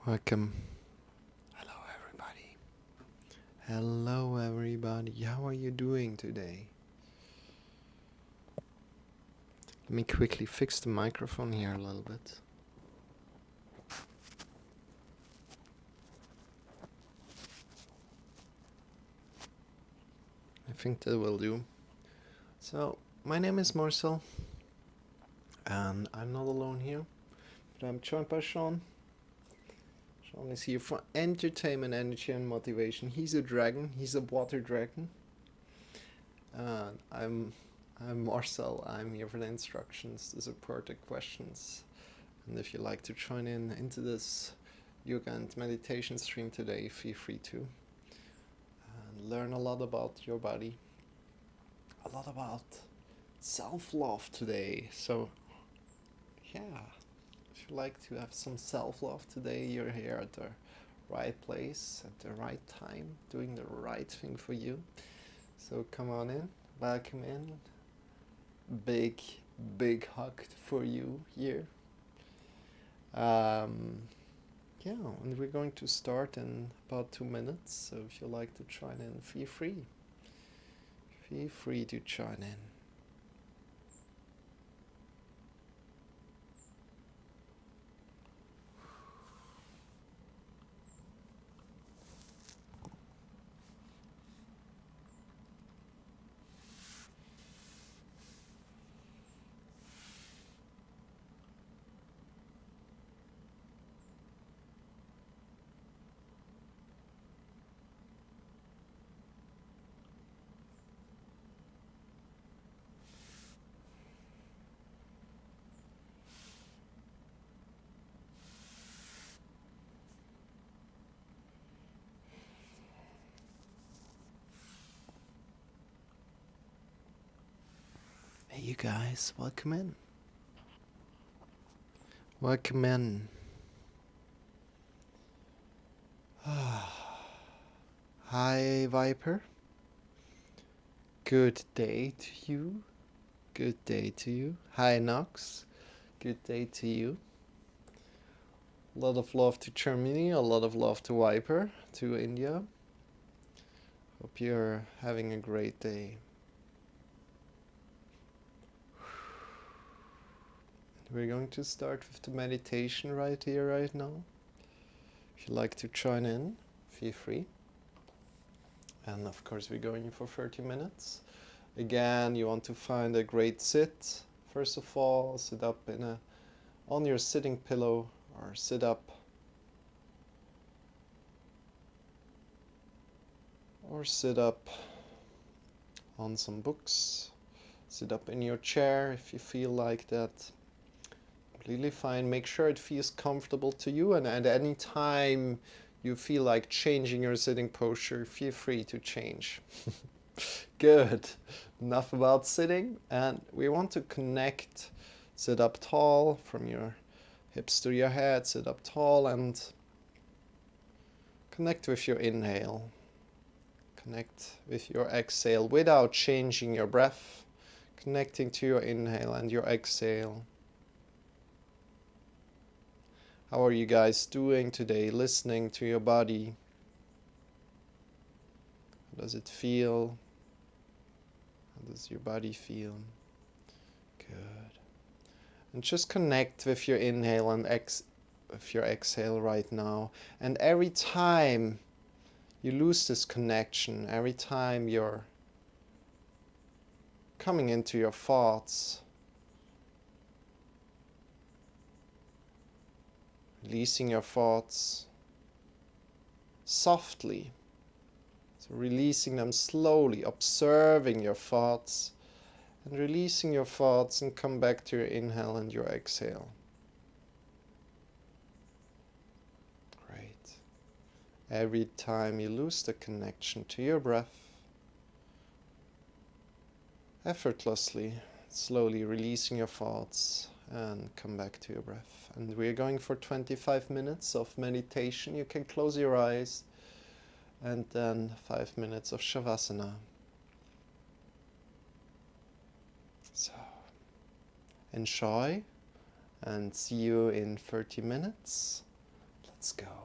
Welcome. Hello, everybody. Hello, everybody. How are you doing today? Let me quickly fix the microphone here a little bit. I think that will do. So, my name is Marcel, and I'm not alone here, but I'm joined by Shawn. Shawn is here for entertainment, energy, and motivation. He's a dragon. He's a water dragon. And I'm Marcel. I'm here for the instructions, the support, the questions. And if you like to join in into this yoga and meditation stream today, feel free to. And learn a lot about your body, a lot about self-love today. So, yeah, if you like to have some self-love today, you're here at the right place, at the right time, doing the right thing for you. So come on in, welcome in. Big hug for you here. Yeah, and we're going to start in about 2 minutes, so if you like to join in, feel free. Feel free to join in. Hey, you guys, welcome in. Welcome in. Hi, Viper. Good day to you. Good day to you. Hi, Nox. Good day to you. A lot of love to Germany, a lot of love to Viper, to India. Hope you're having a great day. We're going to start with the meditation right here, right now. If you'd like to join in, feel free. And of course, we're going for 30 minutes. Again, you want to find a great sit. First of all, sit up on your sitting pillow, or sit up on some books. Sit up in your chair if you feel like that. Completely fine. Make sure it feels comfortable to you, and at any time you feel like changing your sitting posture, feel free to change. Good. Enough about sitting, and we want to connect. Sit up tall from your hips to your head. Sit up tall and connect with your inhale. Connect with your exhale without changing your breath. Connecting to your inhale and your exhale. How are you guys doing today, listening to your body? How does it feel? How does your body feel? Good. And just connect with your inhale and with your exhale right now. And every time you lose this connection, every time you're coming into your thoughts, releasing your thoughts softly. So releasing them slowly, observing your thoughts, and releasing your thoughts, and come back to your inhale and your exhale. Great. Every time you lose the connection to your breath, effortlessly, slowly releasing your thoughts and come back to your breath. And we're going for 25 minutes of meditation. You can close your eyes, and then 5 minutes of Shavasana. So, enjoy, and see you in 30 minutes. Let's go.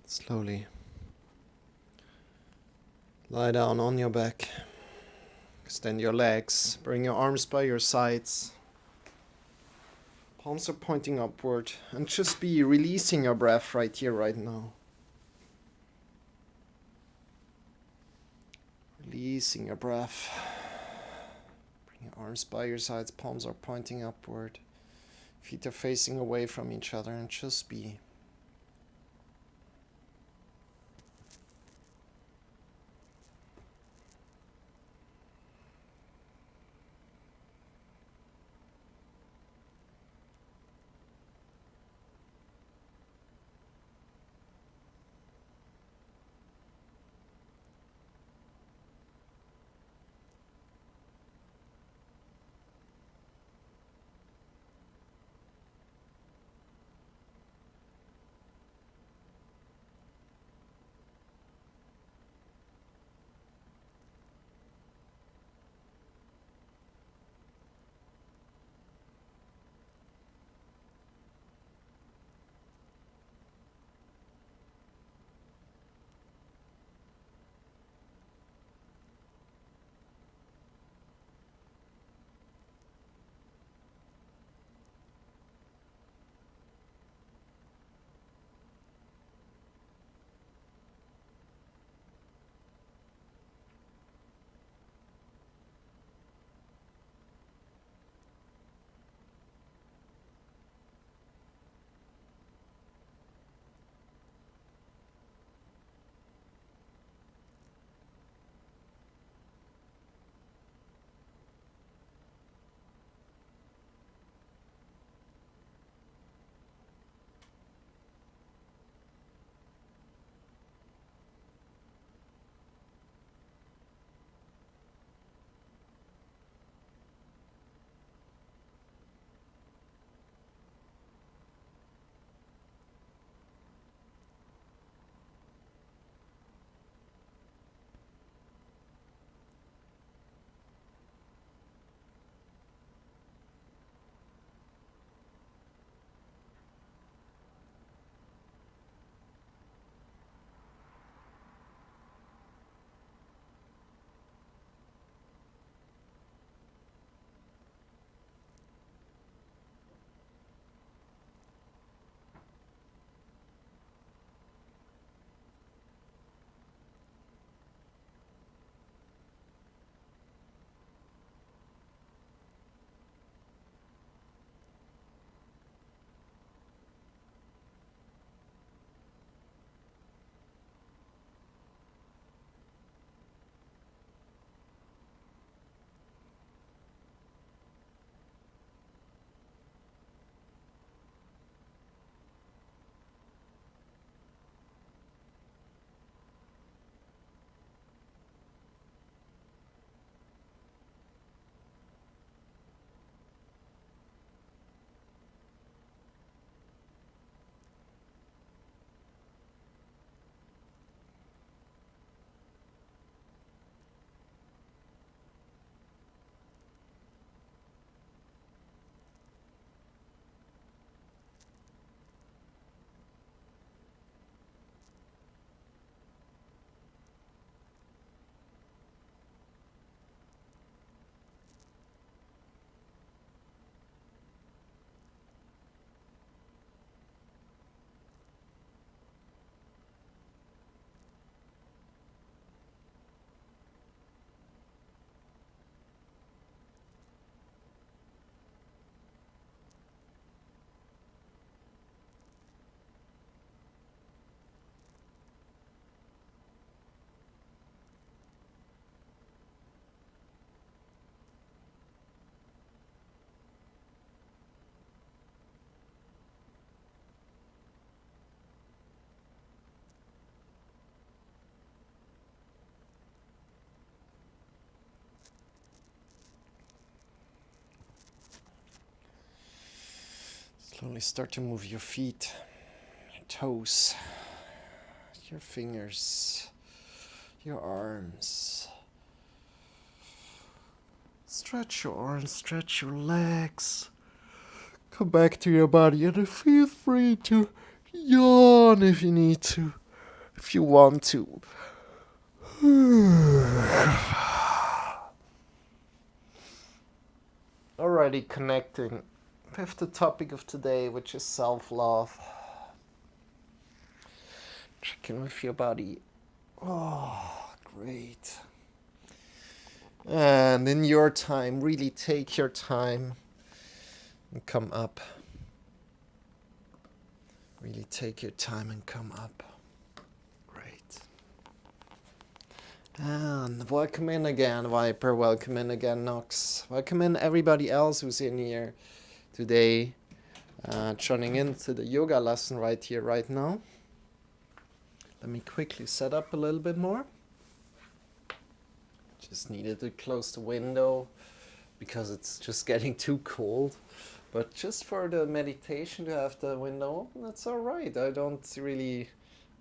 Slowly lie down on your back. Extend your legs. Bring your arms by your sides. Palms are pointing upward. And just be releasing your breath right here, right now. Releasing your breath. Bring your arms by your sides. Palms are pointing upward. Feet are facing away from each other. And just be. Slowly start to move your feet, your toes, your fingers, your arms. Stretch your arms, stretch your legs. Come back to your body and feel free to yawn if you need to. if you want to. Already connecting with the topic of today, which is self-love. Check in with your body. Oh, great. And in your time, really take your time and come up. Really take your time and come up. Great. And welcome in again, Viper. Welcome in again, Nox. Welcome in everybody else who's in here today, joining into the yoga lesson right here, right now. Let me quickly set up a little bit more. Just needed to close the window because it's just getting too cold. But just for the meditation to have the window open, that's all right. I don't really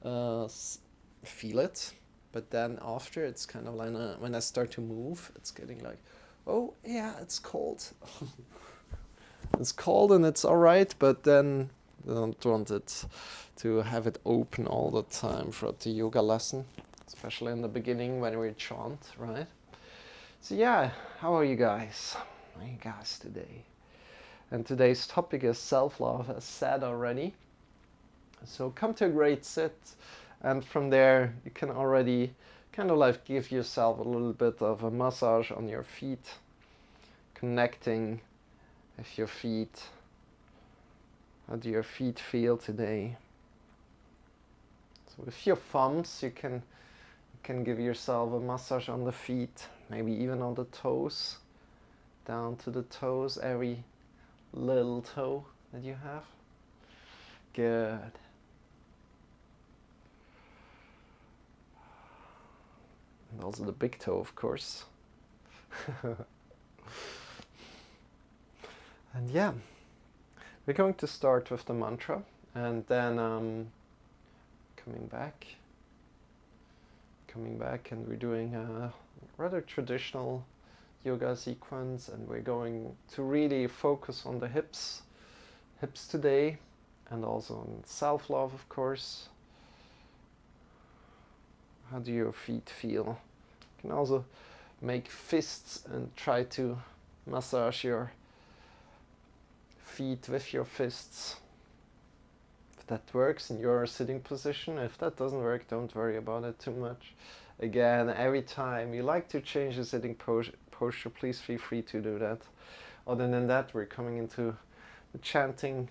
feel it. But then after, it's kind of like when I start to move, it's getting like, oh yeah, it's cold. It's cold and it's all right, but then I don't want it to have it open all the time throughout the yoga lesson, especially in the beginning when we chant, right? So yeah, how are you guys? How are you guys today? And today's topic is self-love, as said already. So come to a great sit, and from there you can already kind of like give yourself a little bit of a massage on your feet, connecting with your feet. How do your feet feel today? So with your thumbs you can give yourself a massage on the feet, maybe even on the toes, down to the toes, every little toe that you have. Good. And also the big toe, of course. And yeah, we're going to start with the mantra, and then coming back, and we're doing a rather traditional yoga sequence, and we're going to really focus on the hips today, and also on self-love, of course. How do your feet feel? You can also make fists and try to massage your feet with your fists. If that works in your sitting position, if that doesn't work, don't worry about it too much. Again, every time you like to change the sitting posture, please feel free to do that. Other than that, we're coming into the chanting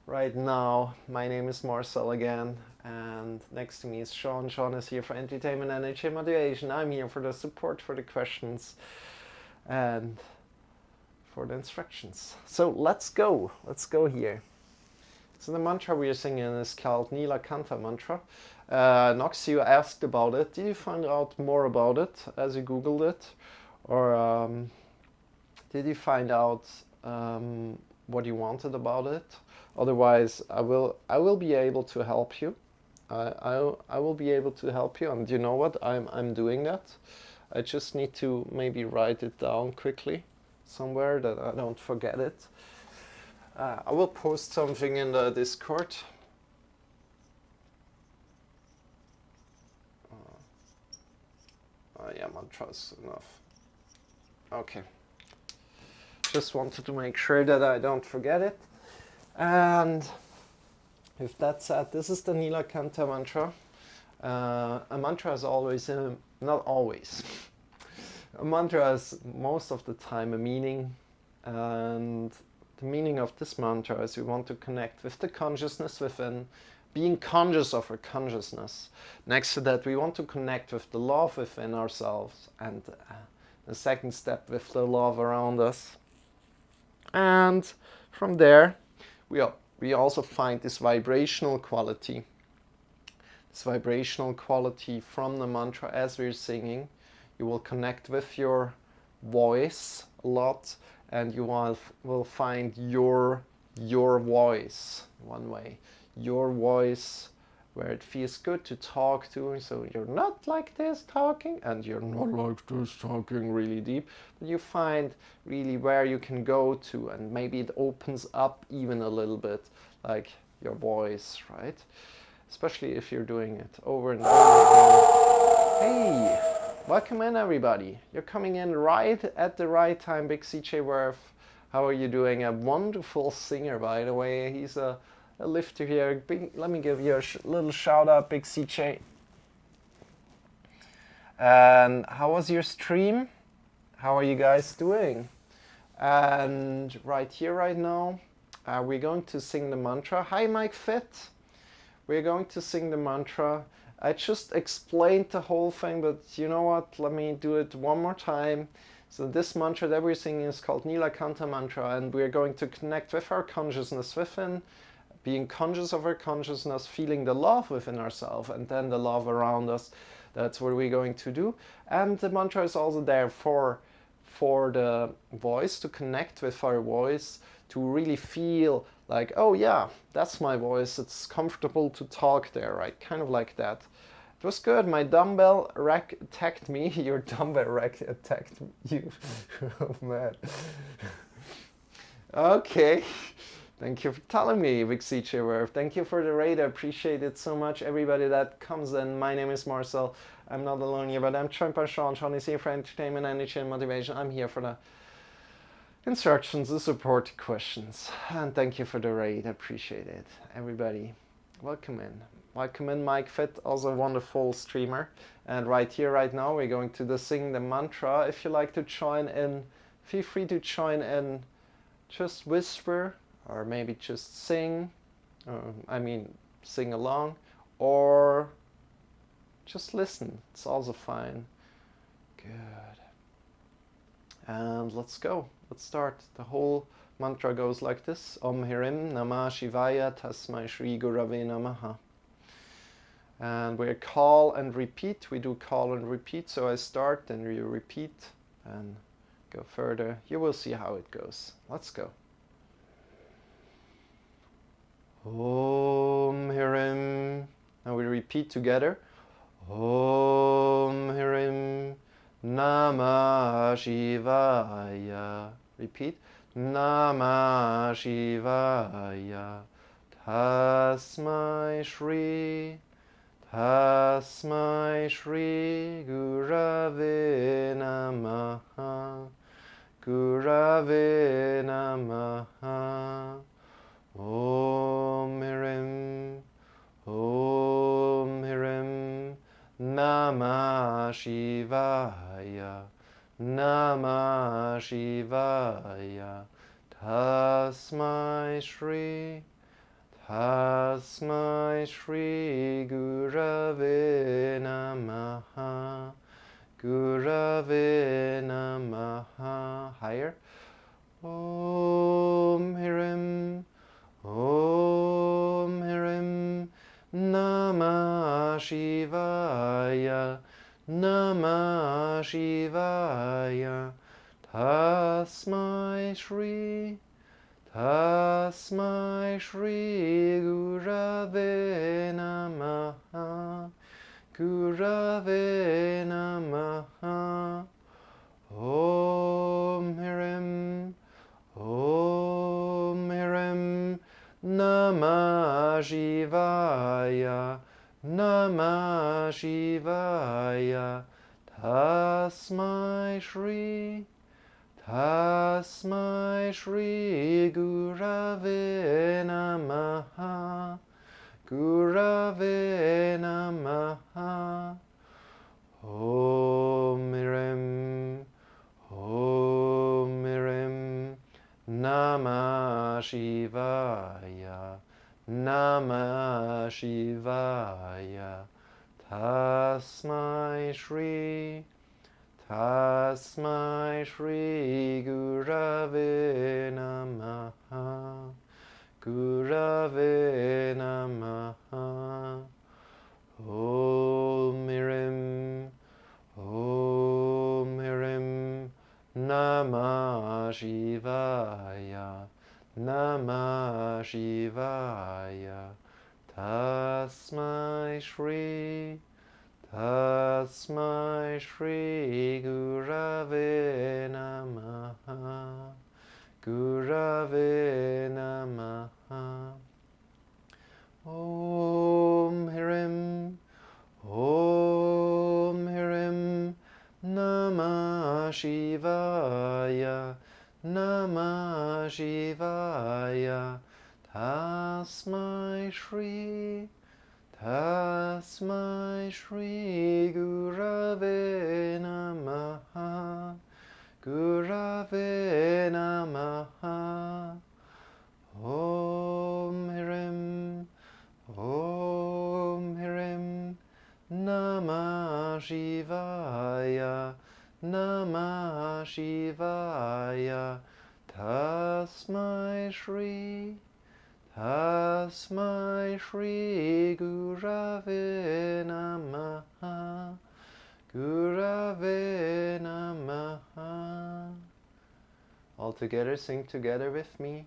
right now. My name is Marcel again, and next to me is Shawn. Shawn is here for entertainment, energy, motivation. I'm here for the support, for the questions, and for the instructions. So let's go here. So the mantra we are singing is called Nilakanta mantra. Nox, you asked about it. Did you find out more about it as you googled it, or did you find out what you wanted about it? Otherwise, I will be able to help you. I will be able to help you, and you know what? I'm doing that. I just need to maybe write it down quickly somewhere that I don't forget it. I will post something in the Discord. Yeah, mantra's enough. Okay. Just wanted to make sure that I don't forget it. And with that said, this is the Nilakanta mantra. A mantra is always, not always. A mantra is most of the time a meaning, and the meaning of this mantra is we want to connect with the consciousness within, being conscious of our consciousness. Next to that, we want to connect with the love within ourselves, and the second step with the love around us. And from there, we also find this vibrational quality. This vibrational quality from the mantra as we're singing. You will connect with your voice a lot, and you will find your voice one way. Your voice where it feels good to talk to, so you're not like this talking, and you're not like this talking really deep, but you find really where you can go to, and maybe it opens up even a little bit, like your voice, right? especially if you're doing it over and over again. Hey, welcome in everybody. You're coming in right at the right time, Big CJ Worth. How are you doing? A wonderful singer, by the way. He's a lifter here. Let me give you a little shout out, Big CJ. And how was your stream? How are you guys doing? And right here, right now, we're going to sing the mantra. Hi, Mike Fit. We're going to sing the mantra. I just explained the whole thing, but you know what? Let me do it one more time. So this mantra that we're singing is called Nilakanta Mantra, and we're going to connect with our consciousness within, being conscious of our consciousness, feeling the love within ourselves, and then the love around us. That's what we're going to do. And the mantra is also there for the voice, to connect with our voice, to really feel like, oh yeah, that's my voice, it's comfortable to talk there, right? Kind of like that. It was good. My dumbbell rack attacked me. Your dumbbell rack attacked you. Oh man. Okay. Thank you for telling me, Big CJ. Thank you for the raid. I appreciate it so much. Everybody that comes in. My name is Marcel. I'm not alone here, but I'm joined by Shawn. Shawn is here for entertainment, energy, and motivation. I'm here for the instructions, the support, questions. And thank you for the raid. I appreciate it. Everybody, welcome in. Welcome in, Mike Fit, also a wonderful streamer. And right here, right now, we're going to sing the mantra. If you like to join in, feel free to join in. Just whisper, or maybe just sing. Sing along, or just listen. It's also fine. Good. And let's go. Let's start. The whole mantra goes like this. Om Hirim Namah Shivaya Tasmai Shri Gurave Namaha. And we call and repeat. We do call and repeat. So I start, then we repeat and go further. You will see how it goes. Let's go. Om Hirim. Now we repeat together. Om Hirim Namah Shivaya. Repeat. Namah Shivaya. Tasmai Shri. Tasmai Shri Gurave Namaha. Gurave Namaha. Om Hirim. Om Hirim. Namah Shivaya. Namah Shivaya. Tasmai Shri. Tasmai Shri Gurave Namaha. Gurave Namaha. Higher. Om Hirim. Om Hirim. Namah Shivaya. Namah Shivaya. Tasmai Shri. Tasmai Shri Gurave Namaha. Gurave Namaha. Om Hirim. Om Hirim. Namah Shivaya. Namah Shivaya. Tasmai Shri. Tasmai Shri Gurave Namaha. Gurave Namaha. Om Hirim. Om Hirim. Namah Shivaya. Namah Shivaya. Tasmai Shri. Tasmai Shri Gurave Namaha. Gurave Namaha. Om Hirim. Om Hirim. Namah Shivaya. Namah Shivaya. Tasmai Shri. Tasmai Shri Gurave Namaha. Gurave Namaha. Om Shivaya, Namah Shivaya, Tasmai Shri, Tasmai Shri Gurave Namaha, Gurave Namaha. Om Hirim, Om Hirim, Namah Shivaya, Namah Shivaya, Tasmai Shri, Tasmai Shri Gurave Namaha, Gurave Namaha. All together, sing together with me.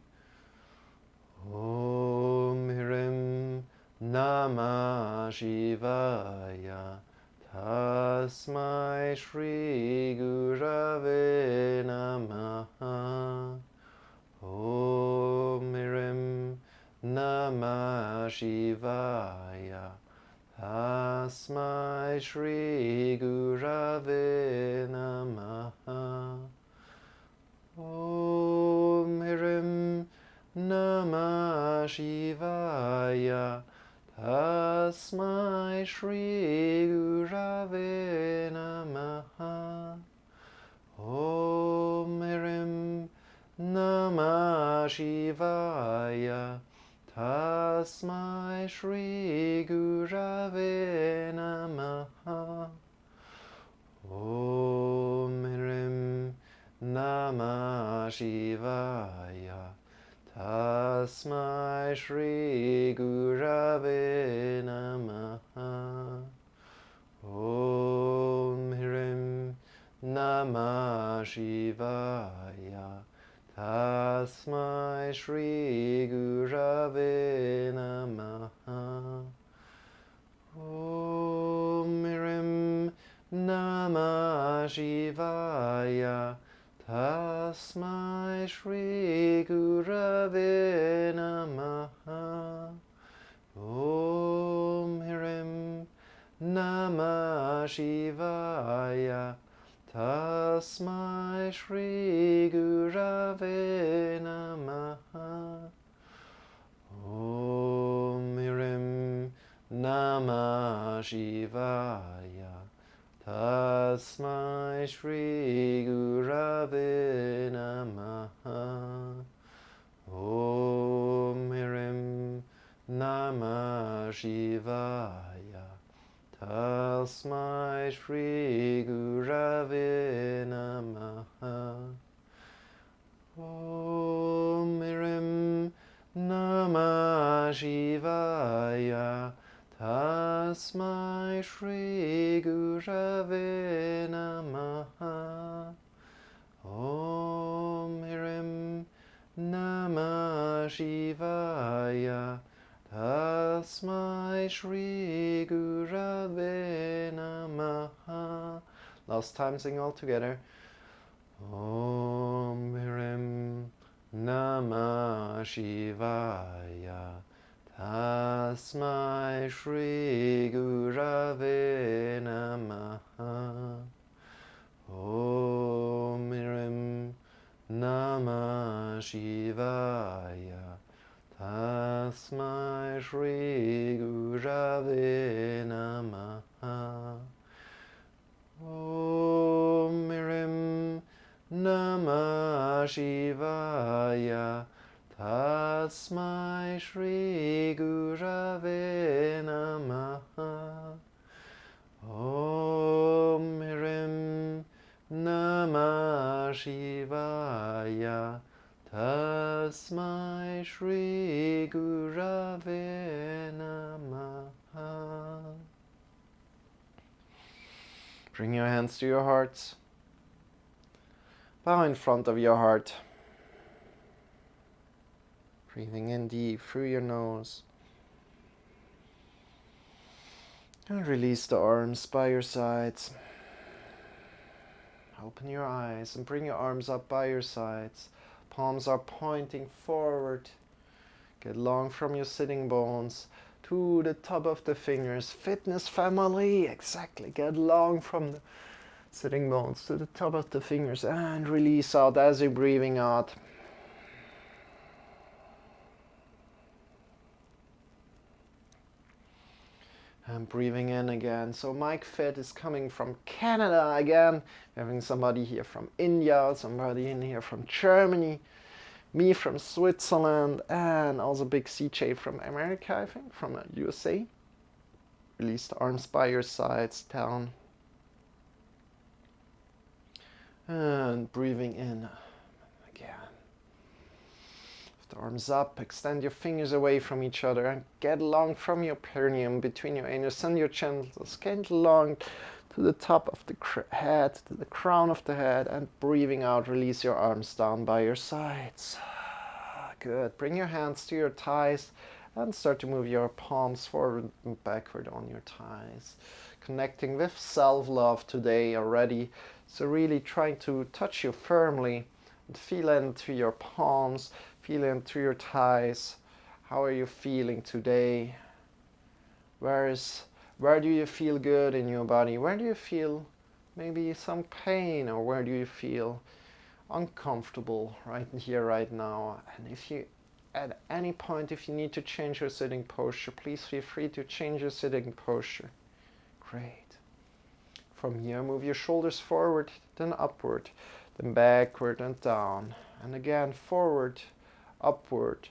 Om Hirim Namah Shivaya, Tasmai Shri Gurave Namaha. Om Hirim Namah Shivaya, Tasmai Shri Gurave Namaha. Om Hirim Namah Shivaya, Tasmai Shri Gurave Namaha. Om Hirim Namah Shivaya, Tasmai Shri Gurave Namaha. Om Hirim Namah Shivaya, Tasmai Shri Gurave Namaha. Om Hirim Namah Shivaya, Tasmai Shri Gurave Namaha. Om Hirim Namah Shivaya, Tasmai Shri Gurave Namaha. Om Hirim Namah Shivaya, Tasmai Shri Gurave Namaha. Om Hirim Namah Shivaya, Tasmai Shri Gurave Namaha. Om Hirim Namah Shivaya, Tasmai Shri Gurave Namaha. Om Hirim Namah Shivaya, Tasmai Shri Gurave Namaha. Om Hirim Namah Shivaya, Tasmai Shri Gurave Namaha. Last time, sing all together. Om Hirim Namah Shivaya, Tasmai Shri Gurave Namaha. Om Hirim Namah Shivaya, Tasmai Shri Gurave Namaha. Om Hirim Namah Shivaya, Tasmai Shri Gurave Namaha. Om Hirim Namah Shivaya, Tasmai Shri Gurave Namaha. Bring your hands to your hearts. Bow in front of your heart. Breathing in deep through your nose. And release the arms by your sides. Open your eyes and bring your arms up by your sides. Palms are pointing forward. Get long from your sitting bones to the top of the fingers. Fitness family, exactly. Get long from the Sitting bones to the top of the fingers and release out as you're breathing out. And breathing in again. So Mike Fit is coming from Canada again. Having somebody here from India, somebody in here from Germany, me from Switzerland, and also Big CJ from America, I think, from USA. Release the arms by your sides, down. And breathing in again. Lift the arms up, extend your fingers away from each other and get long from your perineum between your anus and your genitals. Get long to the top of the head, to the crown of the head, and breathing out, release your arms down by your sides. Good. Bring your hands to your thighs and start to move your palms forward and backward on your thighs. Connecting with self-love today already. So really trying to touch you firmly and feel into your palms, feel into your thighs. How are you feeling today? Where do you feel good in your body? Where do you feel maybe some pain, or where do you feel uncomfortable right here, right now? And if you, at any point, if you need to change your sitting posture, please feel free to change your sitting posture. Great. From here, move your shoulders forward, then upward, then backward and down. And again, forward, upward,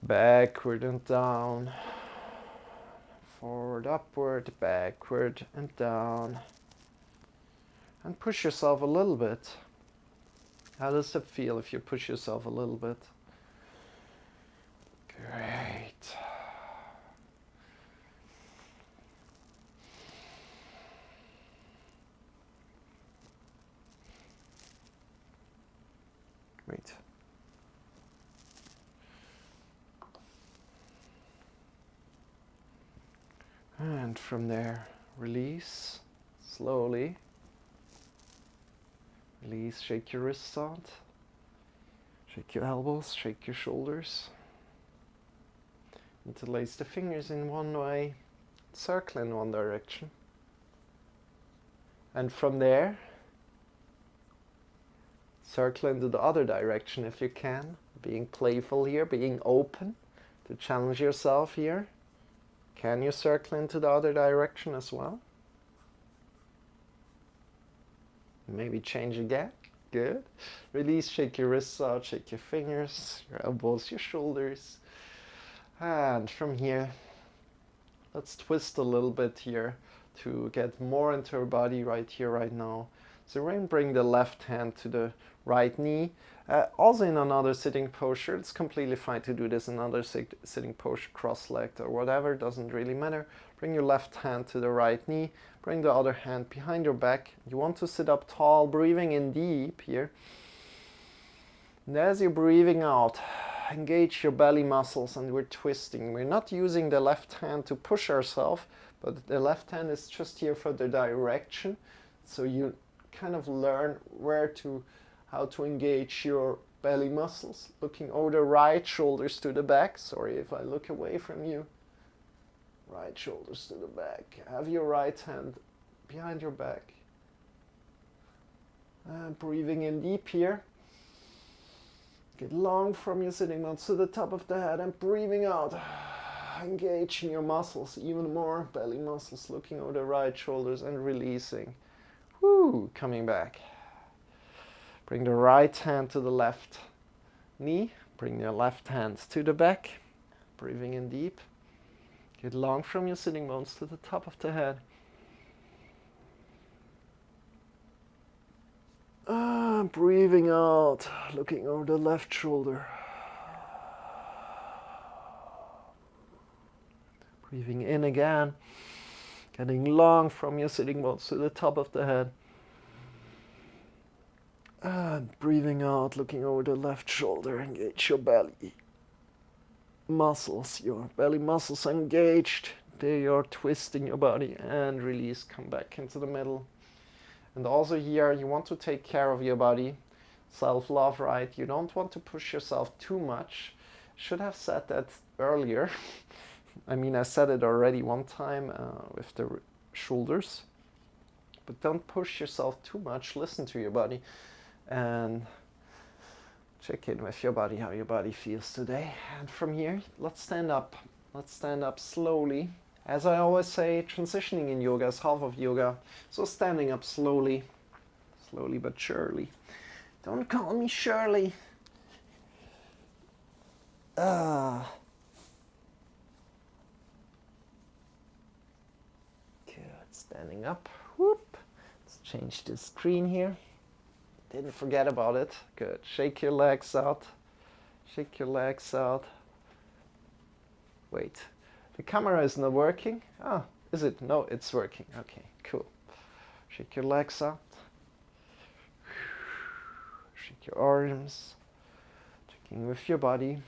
backward and down. Forward, upward, backward and down. And push yourself a little bit. How does it feel if you push yourself a little bit? Great. Great. And from there, release slowly. Release, shake your wrists out. Shake your elbows, shake your shoulders. Interlace the fingers in one way, circle in one direction. And from there, circle into the other direction if you can. Being playful here, being open to challenge yourself here. Can you circle into the other direction as well? Maybe change again. Good. Release, shake your wrists out, shake your fingers, your elbows, your shoulders. And from here, let's twist a little bit here to get more into our body right here, right now. So we're going to bring the left hand to the right knee. Also in another sitting posture. It's completely fine to do this in another sitting posture, cross-legged or whatever, doesn't really matter. Bring your left hand to the right knee. Bring the other hand behind your back. You want to sit up tall, breathing in deep here. And as you're breathing out, engage your belly muscles, and we're twisting. We're not using the left hand to push ourselves, but the left hand is just here for the direction. So you kind of learn how to engage your belly muscles. Looking over the right shoulders to the back. Sorry if I look away from you. Right shoulders to the back. Have your right hand behind your back. And breathing in deep here. Get long from your sitting bones to the top of the head and breathing out. Engaging your muscles even more. Belly muscles, looking over the right shoulders and releasing. Woo, coming back. Bring the right hand to the left knee. Bring your left hand to the back. Breathing in deep. Get long from your sitting bones to the top of the head. Breathing out, looking over the left shoulder. Breathing in again. Getting long from your sitting bones to the top of the head. And breathing out, looking over the left shoulder. Engage your belly muscles. Your belly muscles engaged. They are twisting your body. And release. Come back into the middle. And also here, you want to take care of your body. Self-love, right? You don't want to push yourself too much. Should have said that earlier. I mean, I said it already one time with the shoulders. but don't push yourself too much. Listen to your body and check in with your body, how your body feels today. And from here, let's stand up. Let's stand up slowly. As I always say, transitioning in yoga is half of yoga. So standing up slowly, slowly but surely. Don't call me Shirley. Good. Standing up. Whoop. Let's change the screen here. Didn't forget about it. Good. Shake your legs out. Shake your legs out. Wait. The camera is not working. Ah, is it? No, it's working. Okay, cool. Shake your legs out. Shake your arms. Checking with your body.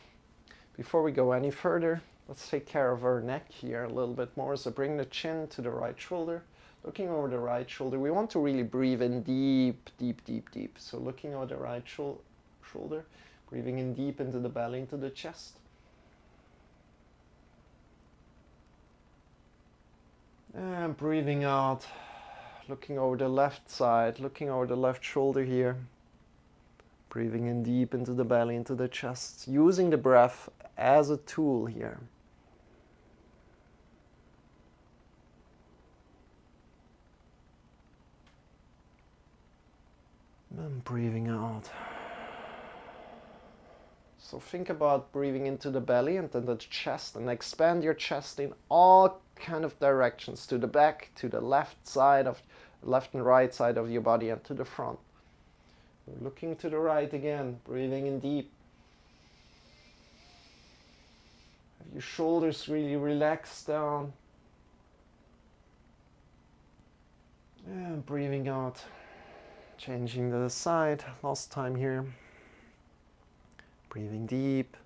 Before we go any further, let's take care of our neck here a little bit more. So bring the chin to the right shoulder. Looking over the right shoulder, we want to really breathe in deep, deep, deep, deep. So looking over the right shoulder, breathing in deep into the belly, into the chest. And breathing out, looking over the left side, looking over the left shoulder here. Breathing in deep into the belly, into the chest, using the breath as a tool here. And breathing out. So think about breathing into the belly and then the chest, and expand your chest in all kind of directions, to the back, to the left side of left and right side of your body, and to the front. Looking to the right again, breathing in deep. Have your shoulders really relaxed down. And breathing out. Changing the side, last time here. Breathing deep.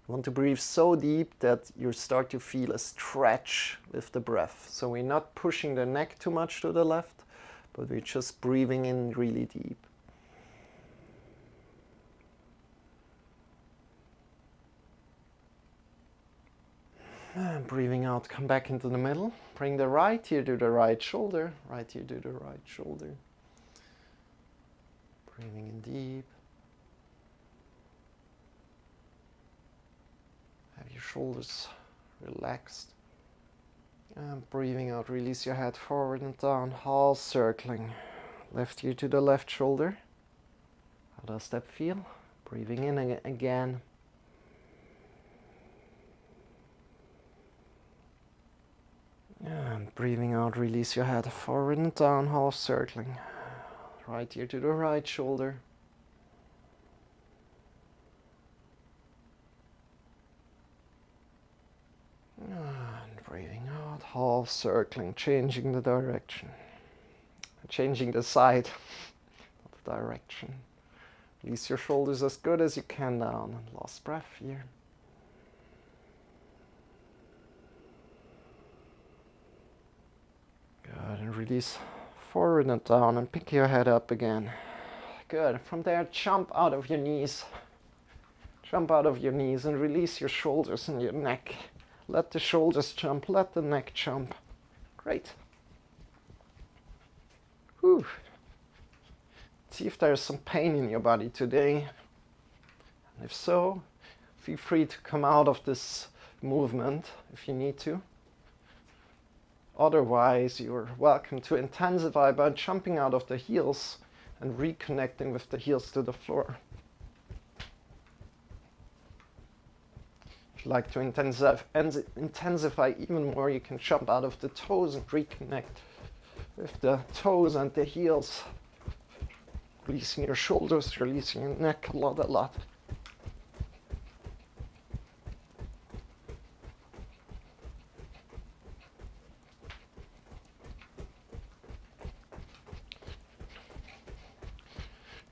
You want to breathe so deep that you start to feel a stretch with the breath. So we're not pushing the neck too much to the left, but we're just breathing in really deep. And breathing out, come back into the middle. Bring the right ear to the right shoulder. Right ear to the right shoulder. Breathing in deep. Have your shoulders relaxed. And breathing out, release your head forward and down, half circling. Left ear to the left shoulder. How does that feel? Breathing in again. And breathing out, release your head forward and down, half circling. Right ear to the right shoulder. And breathing out, half circling, changing the direction. Changing the side, not the direction. Release your shoulders as good as you can down. And last breath here. Good, and release forward and down and pick your head up again. Good, from there jump out of your knees. Jump out of your knees and release your shoulders and your neck. Let the shoulders jump, let the neck jump. Great. Whew. See if there's some pain in your body today. And if so, feel free to come out of this movement if you need to. Otherwise, you're welcome to intensify by jumping out of the heels and reconnecting with the heels to the floor. If you'd like to intensify even more, you can jump out of the toes and reconnect with the toes and the heels. Releasing your shoulders, releasing your neck a lot.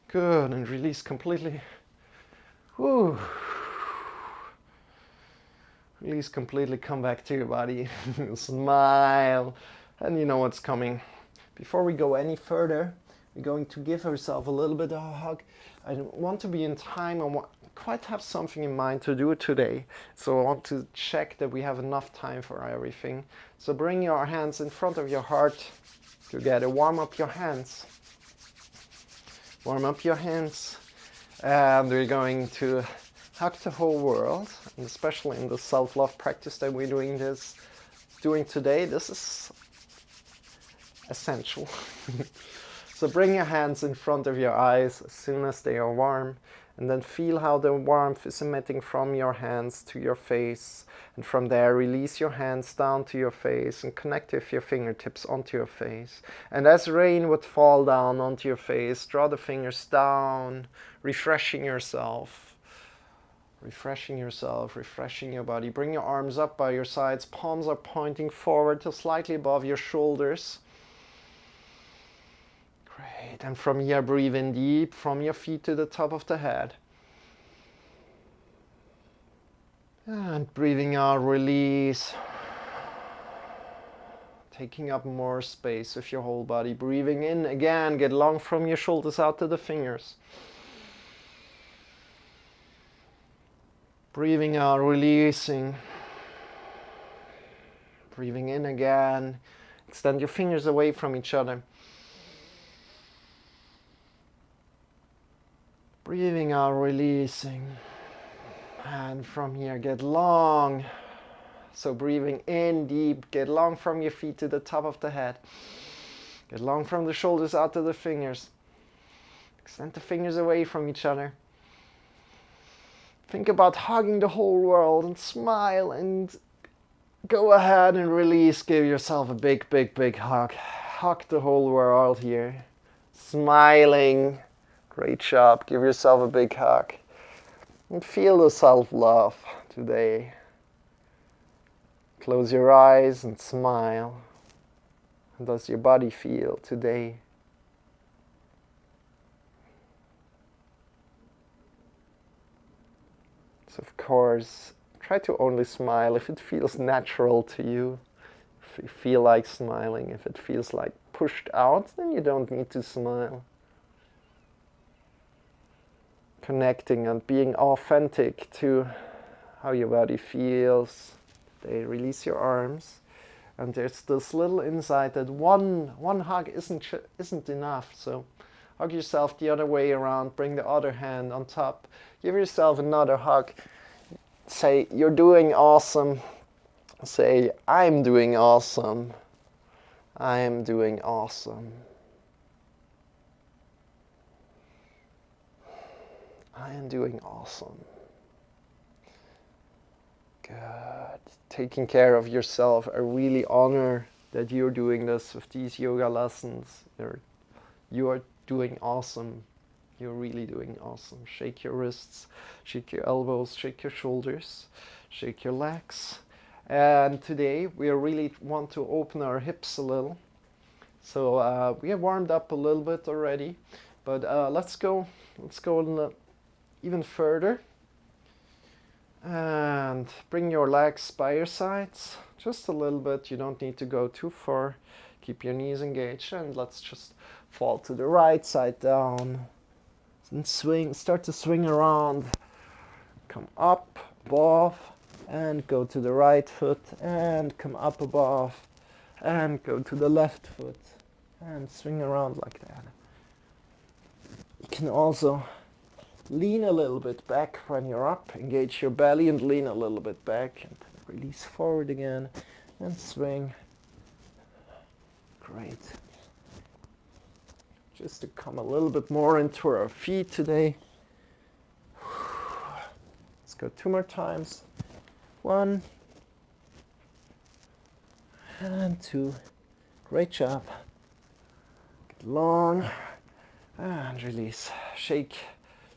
Good, and release completely. Whew. Release completely, come back to your body. Smile, and you know what's coming. Before we go any further, we're going to give ourselves a little bit of a hug. I want to be in time. I quite have something in mind to do today. So I want to check that we have enough time for everything. So bring your hands in front of your heart. together. Warm up your hands. Warm up your hands. And we're going to hug the whole world, and especially in the self-love practice that we're doing today. This is essential. So bring your hands in front of your eyes as soon as they are warm, and then feel how the warmth is emitting from your hands to your face. And from there, release your hands down to your face and connect with your fingertips onto your face. And as rain would fall down onto your face, draw the fingers down, refreshing yourself. Refreshing yourself, refreshing your body. Bring your arms up by your sides. Palms are pointing forward to slightly above your shoulders. Great. And from here, breathe in deep from your feet to the top of the head. And breathing out, release. Taking up more space with your whole body. Breathing in again, get long from your shoulders out to the fingers. Breathing out, releasing. Breathing in again. Extend your fingers away from each other. Breathing out, releasing. And from here, get long. So breathing in deep, get long from your feet to the top of the head. Get long from the shoulders out to the fingers. Extend the fingers away from each other. Think about hugging the whole world and smile and go ahead and release. Give yourself a big, big, big hug. Hug the whole world here. Smiling. Great job. Give yourself a big hug. And feel the self-love today. Close your eyes and smile. How does your body feel today? So of course, try to only smile if it feels natural to you. If you feel like smiling, if it feels like pushed out, then you don't need to smile. Connecting and being authentic to how your body feels. They release your arms, and there's this little insight that one hug isn't enough. So hug yourself the other way around. Bring the other hand on top. Give yourself another hug. Say, you're doing awesome. Say, I'm doing awesome. I am doing awesome. I am doing awesome. Good. Taking care of yourself. I really honor that you're doing this with these yoga lessons. You are doing awesome. You're really doing awesome. Shake your wrists, shake your elbows, shake your shoulders, shake your legs. And today we really want to open our hips a little. So we have warmed up a little bit already, but let's go even further. And bring your legs by your sides, just a little bit. You don't need to go too far. Keep your knees engaged, and let's just fall to the right side down. And swing, start to swing around. Come up, above, and go to the right foot, and come up above, and go to the left foot, and swing around like that. You can also lean a little bit back when you're up. Engage your belly and lean a little bit back, and release forward again, and swing. Great. Just to come a little bit more into our feet today. Let's go 2 more times. 1 and 2. Great job. Get long and release. Shake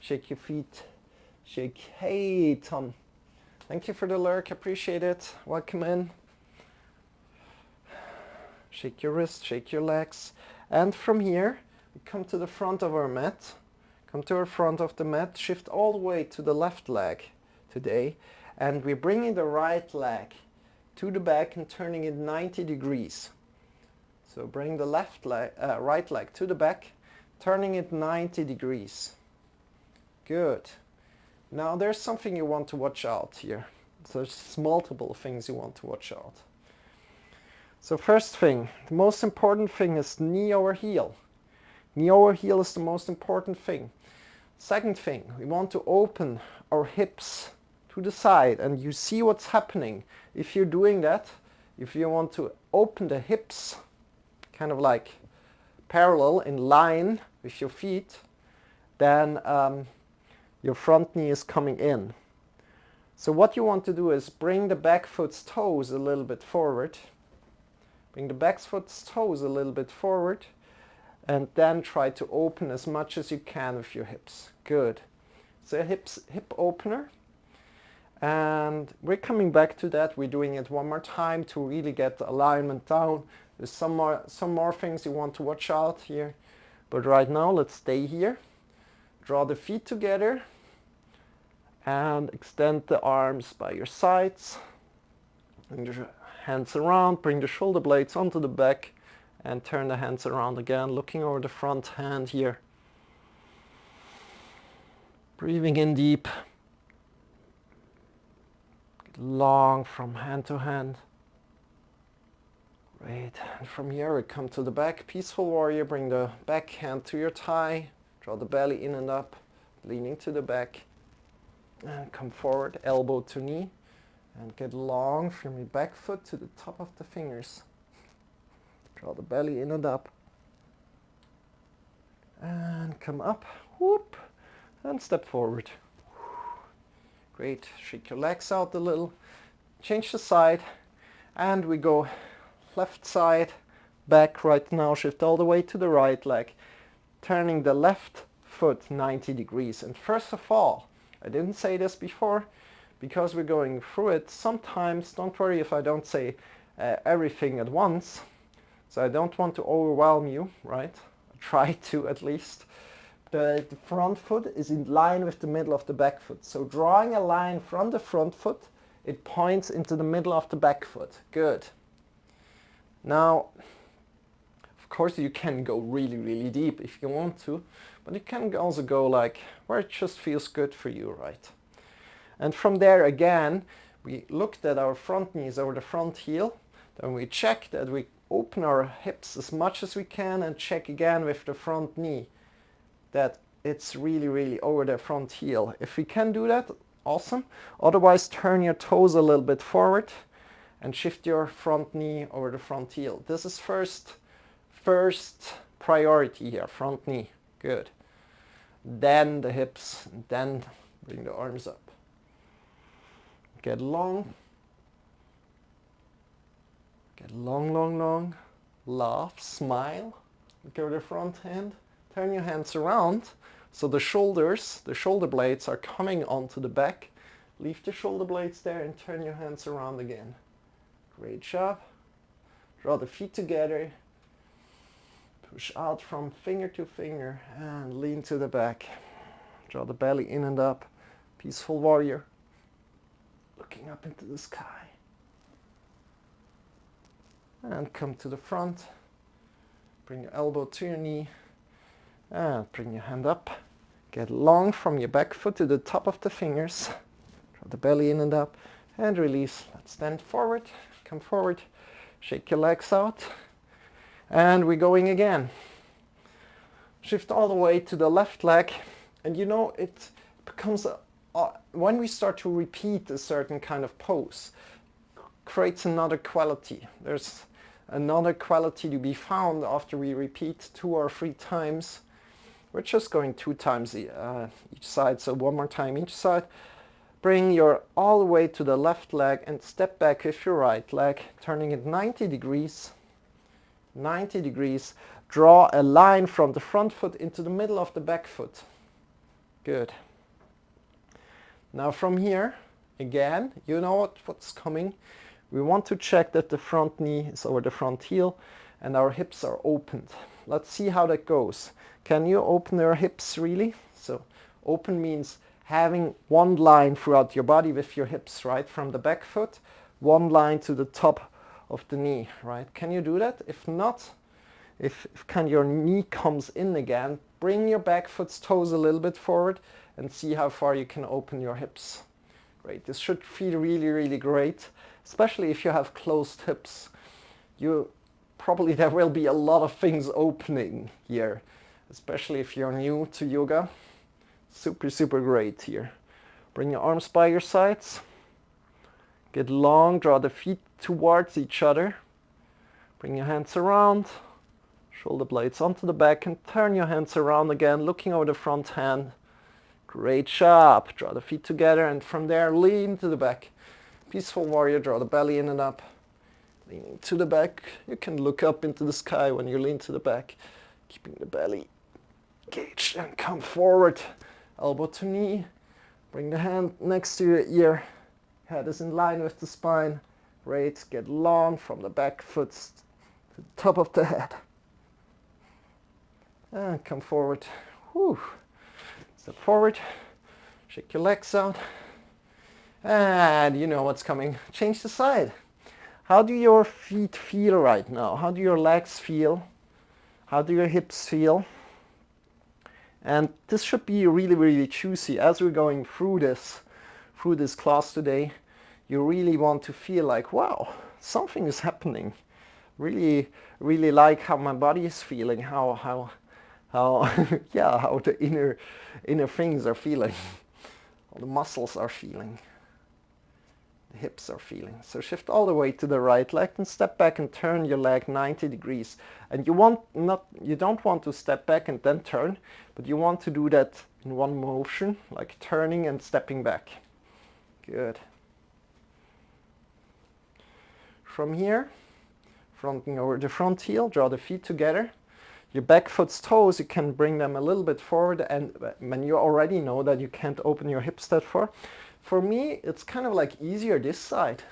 your feet. Shake. Hey, Tom. Thank you for the lurk. Appreciate it. Welcome in. Shake your wrists, shake your legs. And from here, we come to the front of our mat. Come to our front of the mat. Shift all the way to the left leg today. And we're bringing the right leg to the back and turning it 90 degrees. So bring the right leg to the back, turning it 90 degrees. Good. Now there's something you want to watch out here. So there's multiple things you want to watch out. So first thing, the most important thing is knee over heel. Knee over heel is the most important thing. Second thing, we want to open our hips to the side, and you see what's happening. If you're doing that, if you want to open the hips kind of like parallel in line with your feet, then your front knee is coming in. So what you want to do is bring the back foot's toes a little bit forward. Bring the back foot's toes a little bit forward, and then try to open as much as you can with your hips. Good. So hip opener. And we're coming back to that. We're doing it one more time to really get the alignment down. There's some more things you want to watch out here. But right now, let's stay here. Draw the feet together and extend the arms by your sides. Bring the hands around, bring the shoulder blades onto the back, and turn the hands around again, looking over the front hand here. Breathing in deep. Get long from hand to hand. Great. And from here we come to the back. Peaceful warrior. Bring the back hand to your thigh. Draw the belly in and up, leaning to the back. And come forward, elbow to knee. And get long from your back foot to the top of the fingers. Draw the belly in and up. And come up. Whoop. And step forward. Great. Shake your legs out a little. Change the side. And we go left side, back right now. Shift all the way to the right leg. Turning the left foot 90 degrees. And first of all, I didn't say this before, because we're going through it. Sometimes, don't worry if I don't say everything at once. So I don't want to overwhelm you, right? I try to at least. The front foot is in line with the middle of the back foot. So drawing a line from the front foot, it points into the middle of the back foot. Good. Now, of course you can go really, really deep if you want to, but you can also go like where it just feels good for you, right? And from there again, we looked at our front knees over the front heel. Then we check that we open our hips as much as we can, and check again with the front knee that it's really, really over the front heel. If we can do that, awesome. Otherwise, turn your toes a little bit forward and shift your front knee over the front heel. This is first priority here, front knee. Good. Then the hips, and then bring the arms up. Get long. Get long, long, long. Laugh, smile. Look over the front hand. Turn your hands around so the shoulder blades are coming onto the back. Leave the shoulder blades there and turn your hands around again. Great job. Draw the feet together. Push out from finger to finger and lean to the back. Draw the belly in and up. Peaceful warrior. Looking up into the sky. And come to the front. Bring your elbow to your knee. And bring your hand up. Get long from your back foot to the top of the fingers. Draw the belly in and up. And release. Let's stand forward. Come forward. Shake your legs out. And we're going again. Shift all the way to the left leg. And you know, it becomes, when we start to repeat a certain kind of pose, creates another quality. There's another quality to be found after we repeat 2 or 3 times. We're just going 2 times each side, so 1 more time each side. Bring your all the way to the left leg and step back with your right leg, turning it 90 degrees. 90 degrees. Draw a line from the front foot into the middle of the back foot. Good. Now from here, again, you know what's coming. We want to check that the front knee is over the front heel and our hips are opened. Let's see how that goes. Can you open your hips really? So open means having one line throughout your body with your hips, right? From the back foot, one line to the top of the knee, right? Can you do that? If not, if your knee comes in again, bring your back foot's toes a little bit forward and see how far you can open your hips. Great. This should feel really, really great, especially if you have closed hips. there will be a lot of things opening here, especially if you're new to yoga. Super, super great here. Bring your arms by your sides. Get long, draw the feet towards each other. Bring your hands around, shoulder blades onto the back, and turn your hands around again, looking over the front hand. Great job. Draw the feet together, and from there, lean to the back. Peaceful warrior, draw the belly in and up. Leaning to the back. You can look up into the sky when you lean to the back, keeping the belly engaged, and come forward. Elbow to knee. Bring the hand next to your ear. Head is in line with the spine. Great. Get long from the back foot to the top of the head. And come forward. Whew. Step forward. Shake your legs out. And you know what's coming. Change the side. How do your feet feel right now? How do your legs feel? How do your hips feel? And this should be really, really juicy. As we're going through this class today, you really want to feel like, wow, something is happening. Really, really like how my body is feeling, how yeah, how the inner things are feeling, how the muscles are feeling, the hips are feeling. So shift all the way to the right leg and step back and turn your leg 90 degrees. And you don't want to step back and then turn, but you want to do that in one motion, like turning and stepping back. Good. From here, fronting over the front heel, draw the feet together. Your back foot's toes, you can bring them a little bit forward, and when you already know that you can't open your hips that far. For me, it's kind of like easier this side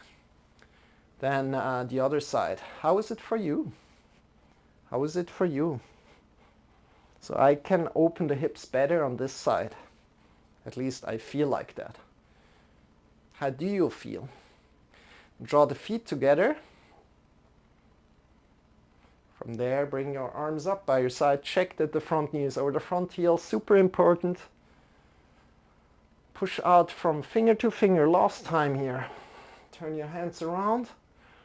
than the other side. How is it for you? How is it for you? So I can open the hips better on this side. At least I feel like that. How do you feel? Draw the feet together. From there, bring your arms up by your side. Check that the front knee is over the front heel. Super important. Push out from finger to finger. Last time here. Turn your hands around.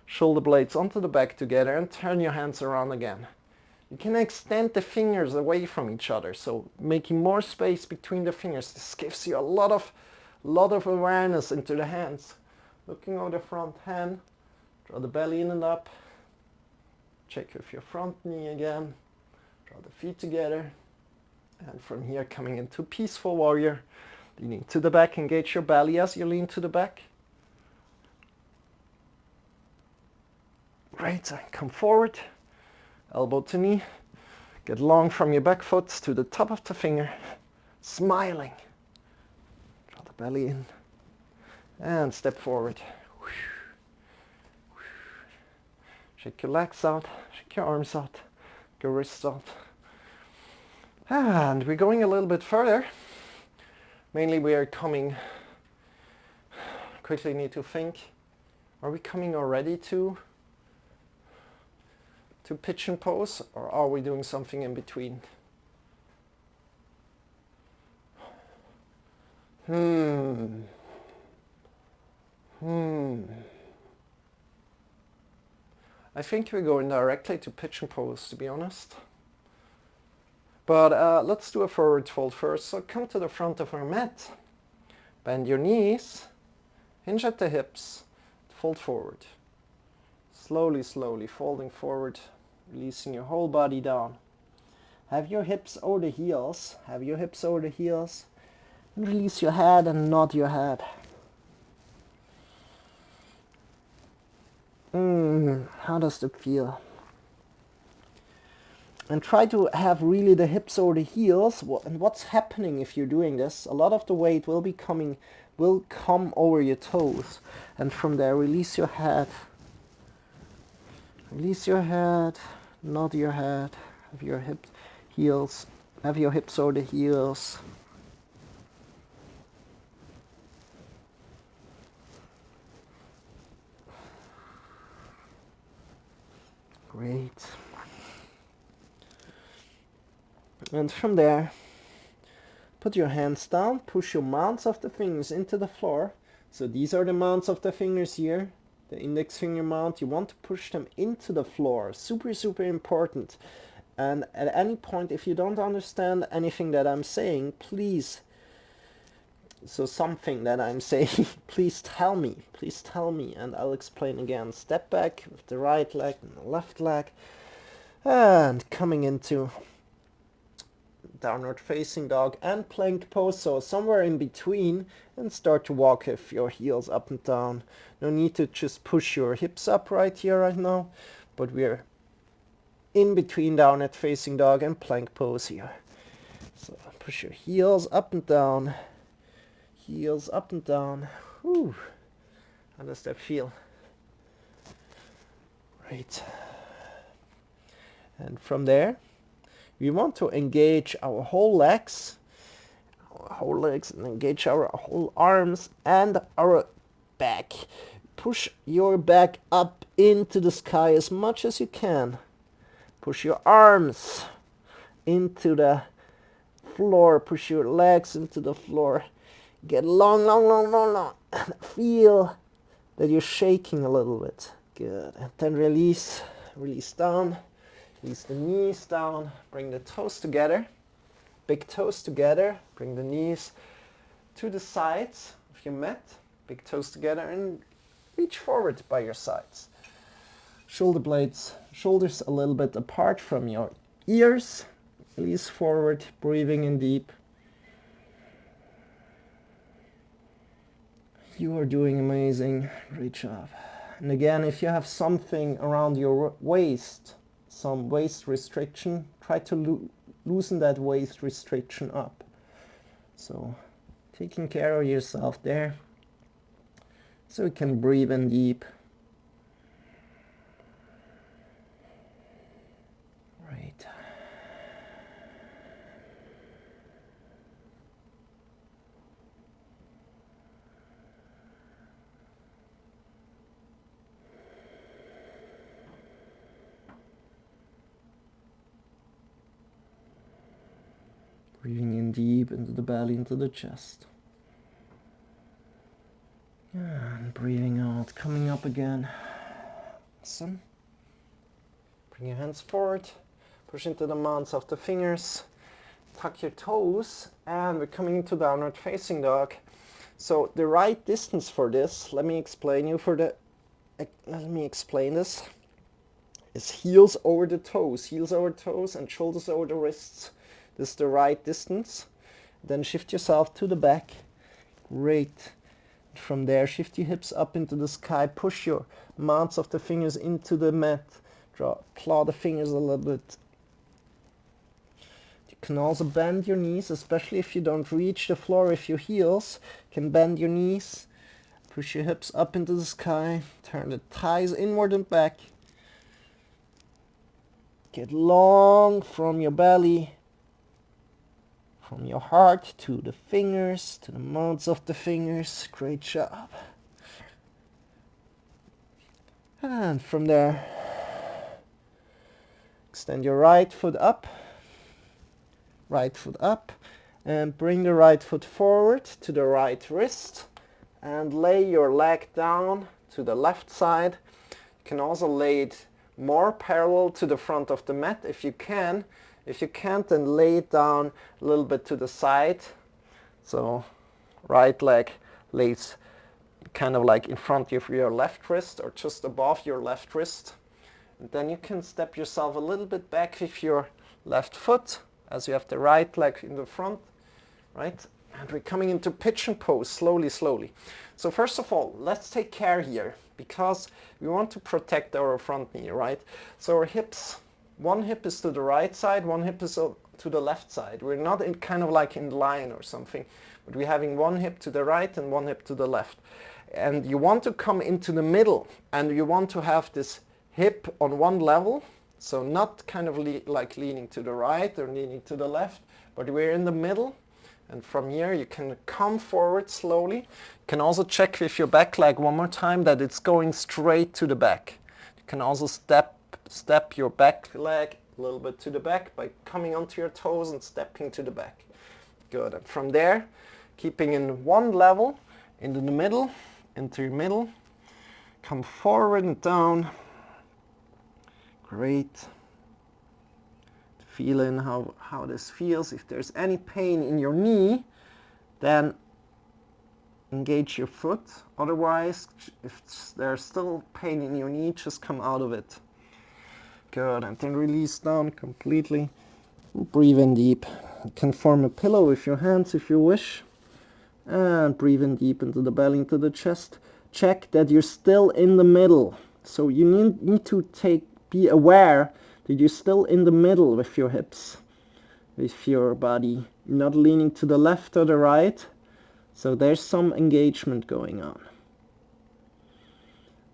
Shoulder blades onto the back together, and turn your hands around again. You can extend the fingers away from each other, so making more space between the fingers. This gives you a lot of awareness into the hands. Looking over the front hand. Draw the belly in and up. Check with your front knee again. Draw the feet together. And from here, coming into peaceful warrior. Leaning to the back, engage your belly as you lean to the back. Great, and come forward. Elbow to knee. Get long from your back foot to the top of the finger. Smiling. Draw the belly in. And step forward. Shake your legs out, shake your arms out, your wrists out. And we're going a little bit further. Mainly we are coming, quickly need to think, are we coming already to pigeon pose, or are we doing something in between? I think we're going directly to pigeon pose, to be honest. But let's do a forward fold first. So come to the front of our mat. Bend your knees. Hinge at the hips. Fold forward. Slowly, slowly folding forward. Releasing your whole body down. Have your hips over the heels. Have your hips over the heels. And release your head and nod your head. How does it feel? And try to have really the hips over the heels. And what's happening if you're doing this? A lot of the weight will come over your toes. And from there, release your head. Release your head. Nod your head. Have your hips over the heels. Great. And from there, put your hands down, push your mounts of the fingers into the floor. So these are the mounts of the fingers here. the index finger mount, you want to push them into the floor. Super, super important. And at any point, if you don't understand anything that I'm saying, please, something that I'm saying, please tell me, and I'll explain again. Step back with the right leg and the left leg, and coming into downward facing dog and plank pose, so somewhere in between, and start to walk with your heels up and down. No need to just push your hips up right here, right now, but we're in between downward facing dog and plank pose here. So push your heels up and down, heels up and down. Whew. How does that feel? Right. And from there, we want to engage our whole legs, and engage our whole arms and our back. Push your back up into the sky as much as you can. Push your arms into the floor. Push your legs into the floor. Get long, long, long, long, long. And feel that you're shaking a little bit. Good. And then release down. Release the knees down, bring the toes together, big toes together, bring the knees to the sides of your mat, big toes together, and reach forward by your sides. Shoulder blades, shoulders a little bit apart from your ears, release forward, breathing in deep. You are doing amazing, great job. And again, if you have something around your waist, some waist restriction, try to loosen that waist restriction up. So taking care of yourself there, so you can breathe in deep. Right. Breathing in deep into the belly, into the chest. And breathing out, coming up again. Awesome. Bring your hands forward. Push into the mounts of the fingers. Tuck your toes. And we're coming into downward facing dog. So the right distance for this, let me explain this, is heels over the toes and shoulders over the wrists. This is the right distance. Then shift yourself to the back. Great. From there, shift your hips up into the sky. Push your mounts of the fingers into the mat. Claw the fingers a little bit. You can also bend your knees, especially if you don't reach the floor with your heels. You can bend your knees. Push your hips up into the sky. Turn the thighs inward and back. Get long from your belly. From your heart to the fingers, to the mounts of the fingers. Great job. And from there, extend your right foot up, and bring the right foot forward to the right wrist, and lay your leg down to the left side. You can also lay it more parallel to the front of the mat if you can. If you can't, then lay it down a little bit to the side. So right leg lays kind of like in front of your left wrist or just above your left wrist. And then you can step yourself a little bit back with your left foot as you have the right leg in the front, right? And we're coming into pigeon pose slowly. So first of all, let's take care here because we want to protect our front knee, right? So our hips, one hip is to the right side, one hip is to the left side. We're not in kind of like in line or something, but we're having one hip to the right and one hip to the left. And you want to come into the middle and you want to have this hip on one level, so not kind of like leaning to the right or leaning to the left, but we're in the middle. And from here you can come forward slowly. You can also check with your back leg one more time that it's going straight to the back. You can also step your back leg a little bit to the back by coming onto your toes and stepping to the back. Good. And from there, keeping in one level, into the middle, into your middle, Come forward and down. Great. Feel in how this feels. If there's any pain in your knee, then engage your foot. Otherwise, if there's still pain in your knee, just come out of it. Good. And then release down completely. Breathe in deep. You can form a pillow with your hands if you wish. And breathe in deep into the belly, into the chest. Check that you're still in the middle. So you need to be aware that you're still in the middle with your hips, with your body. You're not leaning to the left or the right. So there's some engagement going on.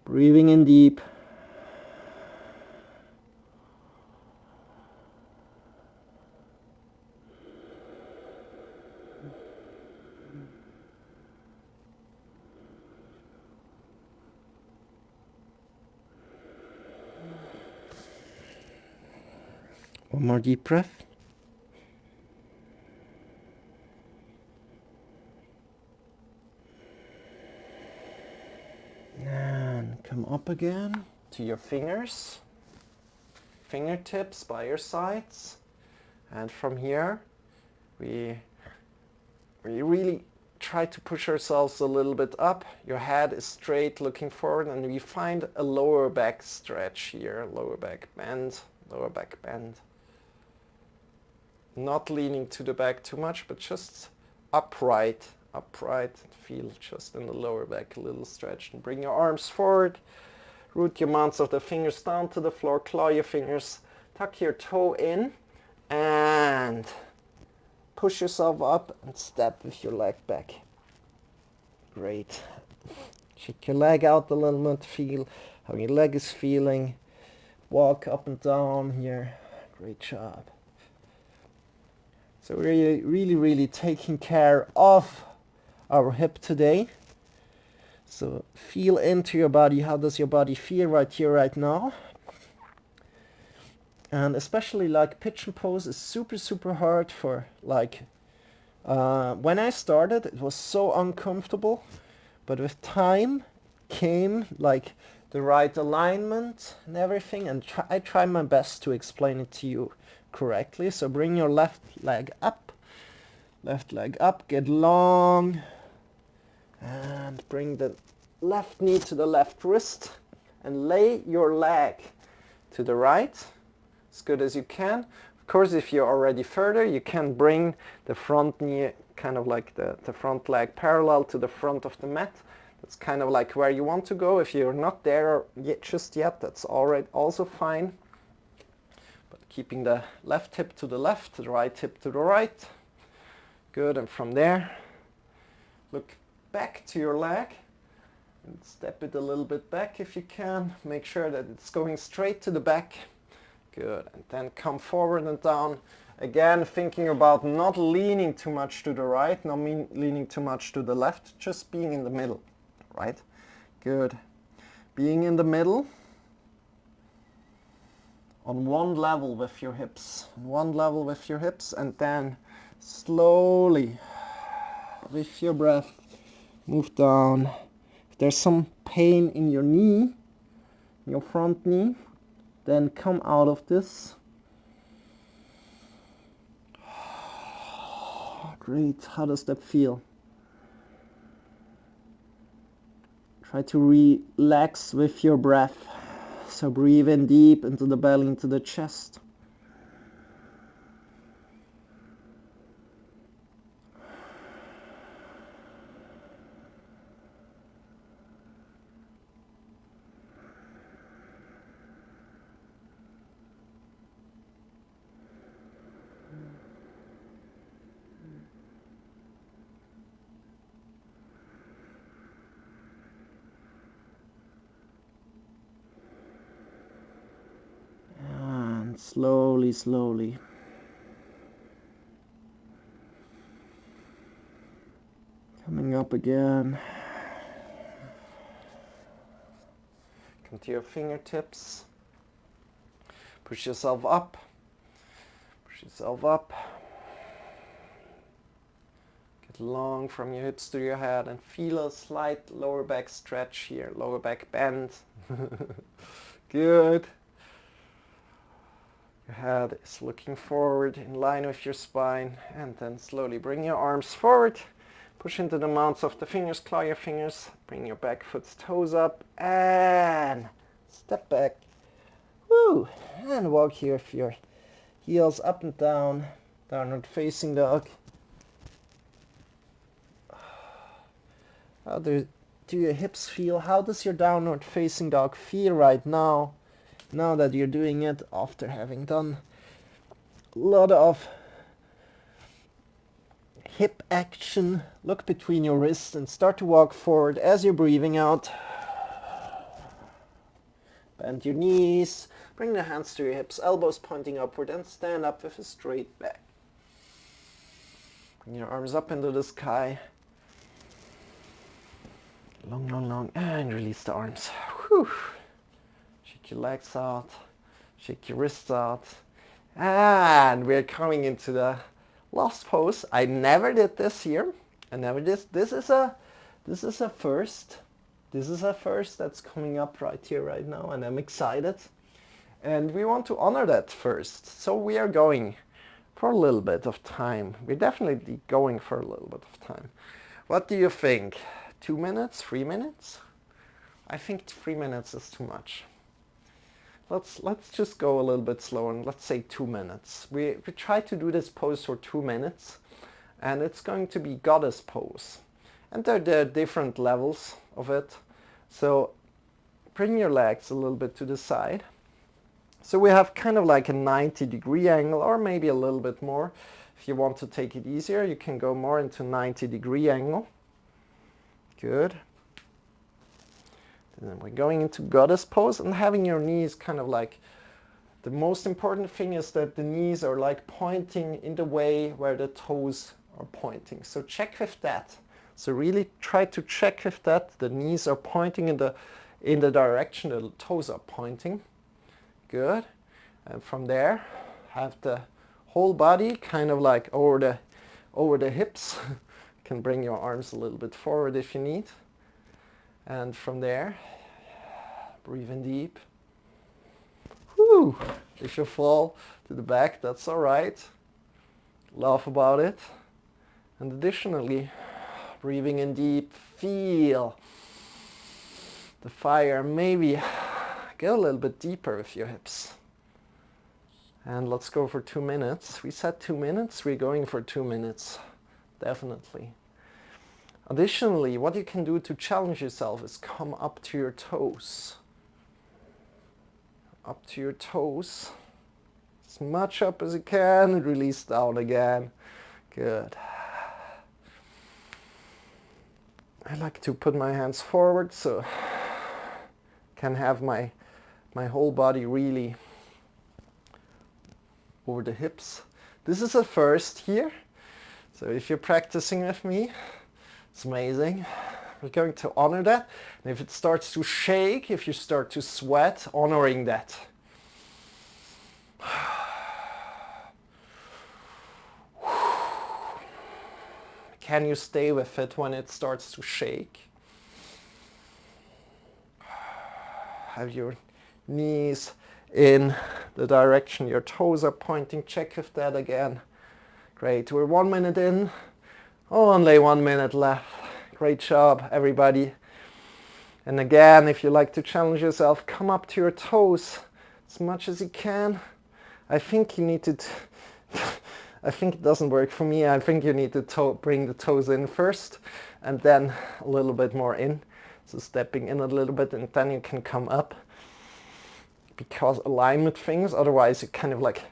Breathing in deep. One more deep breath. And come up again to your fingers, fingertips by your sides. And from here, we really try to push ourselves a little bit up. Your head is straight looking forward, and we find a lower back stretch here, lower back bend, lower back bend. Not leaning to the back too much, but just upright. Feel just in the lower back a little stretch. And bring your arms forward. Root your mounts of the fingers down to the floor. Claw your fingers. Tuck your toe in. And push yourself up and step with your leg back. Great. Check your leg out a little bit. Feel how your leg is feeling. Walk up and down here. Great job. So we're really taking care of our hip today. So feel into your body. How does your body feel right here, right now? And especially like pigeon pose is super hard for when I started, it was so uncomfortable, but with time came like the right alignment and everything, and I try my best to explain it to you correctly. So bring your left leg up, get long, and bring the left knee to the left wrist, and lay your leg to the right as good as you can. Of course, if you're already further, you can bring the front knee, kind of like the front leg parallel to the front of the mat. That's kind of like where you want to go. If you're not there just yet, that's already also fine. Keeping the left hip to the left, the right hip to the right. Good, and from there, look back to your leg and step it a little bit back if you can. Make sure that it's going straight to the back. Good, and then come forward and down. Again, thinking about not leaning too much to the right, not leaning too much to the left, just being in the middle, right? Good. Being in the middle. On one level with your hips, and then slowly, with your breath, move down. If there's some pain in your knee, your front knee, then come out of this. Great, how does that feel? Try to relax with your breath. So breathe in deep into the belly, into the chest. Slowly. Coming up again. Come to your fingertips. Push yourself up. long from your hips to your head, and feel a slight lower back stretch here, lower back bend. Good. Your head is looking forward in line with your spine, and then slowly bring your arms forward. Push into the mounts of the fingers, claw your fingers, bring your back foot's toes up, and step back. Woo! And walk here with your heels up and down, downward facing dog. How do your hips feel? How does your downward facing dog feel right now? Now that you're doing it after having done a lot of hip action, look between your wrists and start to walk forward as you're breathing out. Bend your knees, bring the hands to your hips, elbows pointing upward, and stand up with a straight back. Bring your arms up into the sky. Long, long, long, and release the arms. Whew. Shake your legs out, shake your wrists out, and we're coming into the last pose. I never did this here. I never did. This is a first. This is a first that's coming up right here, right now, and I'm excited. And we want to honor that first. So we are going for a little bit of time. We're definitely going for a little bit of time. What do you think? 2 minutes? 3 minutes? I think 3 minutes is too much. Let's just go a little bit slower, and let's say 2 minutes. We try to do this pose for 2 minutes, and it's going to be goddess pose. And there are different levels of it. So bring your legs a little bit to the side. So we have kind of like a 90-degree angle, or maybe a little bit more. If you want to take it easier, you can go more into 90-degree angle. Good. And then we're going into goddess pose, and having your knees kind of like, the most important thing is that the knees are like pointing in the way where the toes are pointing. So check with that. So really try to check with that. The knees are pointing in the direction the toes are pointing. Good. And from there, have the whole body kind of like over the hips. You can bring your arms a little bit forward if you need. And from there, breathe in deep. Whew. If you fall to the back, that's all right. Laugh about it. And additionally, breathing in deep, feel the fire. Maybe go a little bit deeper with your hips. And let's go for 2 minutes. We said 2 minutes, we're going for 2 minutes. Definitely. Additionally, what you can do to challenge yourself is come up to your toes. Up to your toes. As much up as you can, release down again. Good. I like to put my hands forward so I can have my whole body really over the hips. This is a first here. So if you're practicing with me, it's amazing. We're going to honor that. And if it starts to shake, if you start to sweat, honoring that. Can you stay with it when it starts to shake? Have your knees in the direction your toes are pointing. Check with that again. Great. We're 1 minute in. Only 1 minute left. Great job, everybody. And again, if you like to challenge yourself, come up to your toes as much as you can. I think you need to... I think it doesn't work for me. I think you need to bring the toes in first and then a little bit more in. So stepping in a little bit and then you can come up. Because alignment things, otherwise you kind of like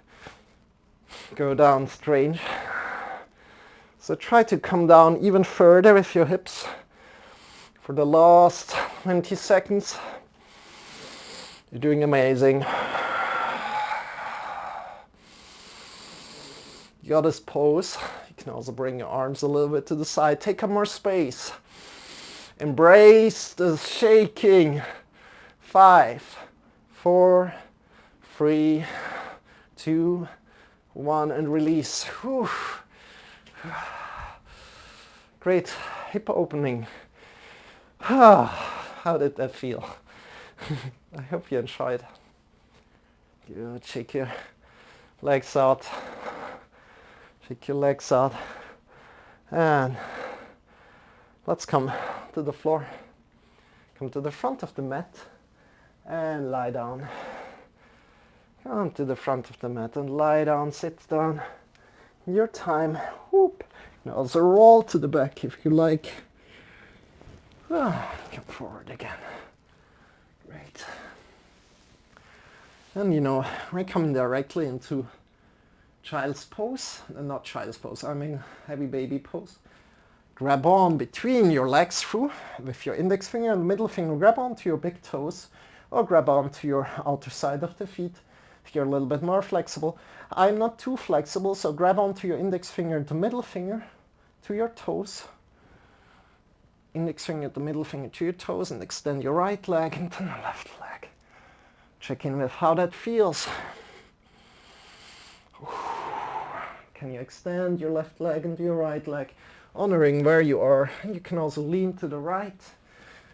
go down strange. So try to come down even further with your hips for the last 20 seconds. You're doing amazing. Goddess pose. You can also bring your arms a little bit to the side. Take up more space. Embrace the shaking. 5, 4, 3, 2, 1, and release. Whew. Great. Hip opening. How did that feel? I hope you enjoyed. Good. Shake your legs out. Shake your legs out. And let's come to the floor. Come to the front of the mat and lie down. Come to the front of the mat and lie down, sit down. Your time. Whoop. You can also roll to the back if you like. Come forward again. Great. And we're coming directly into child's pose. Not child's pose, I mean heavy baby pose. Grab on between your legs through with your index finger and middle finger. Grab onto your big toes or grab onto your outer side of the feet if you're a little bit more flexible. I'm not too flexible, so grab onto your index finger and the middle finger to your toes. Index finger to middle finger to your toes and extend your right leg and then the left leg. Check in with how that feels. Can you extend your left leg and your right leg, honoring where you are? And you can also lean to the right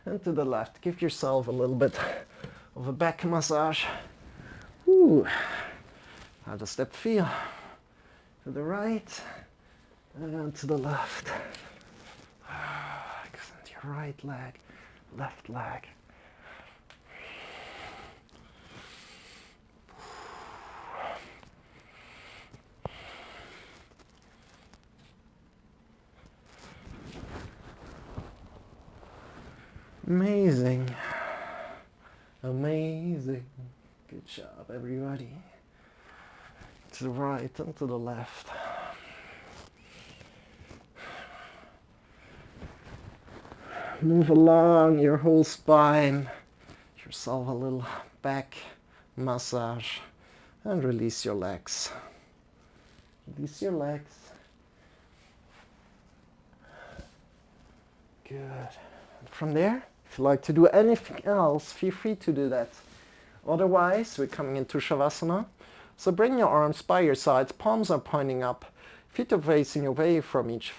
and to the left. Give yourself a little bit of a back massage. Ooh. How does that feel? To the right and to the left. Extend your right leg, left leg. Amazing. Amazing. Good job, everybody. To the right and to the left. Move along your whole spine. Give yourself a little back massage and release your legs. Release your legs. Good. And from there, if you like to do anything else, feel free to do that. Otherwise, we're coming into Shavasana. So bring your arms by your sides, palms are pointing up, feet are facing away from each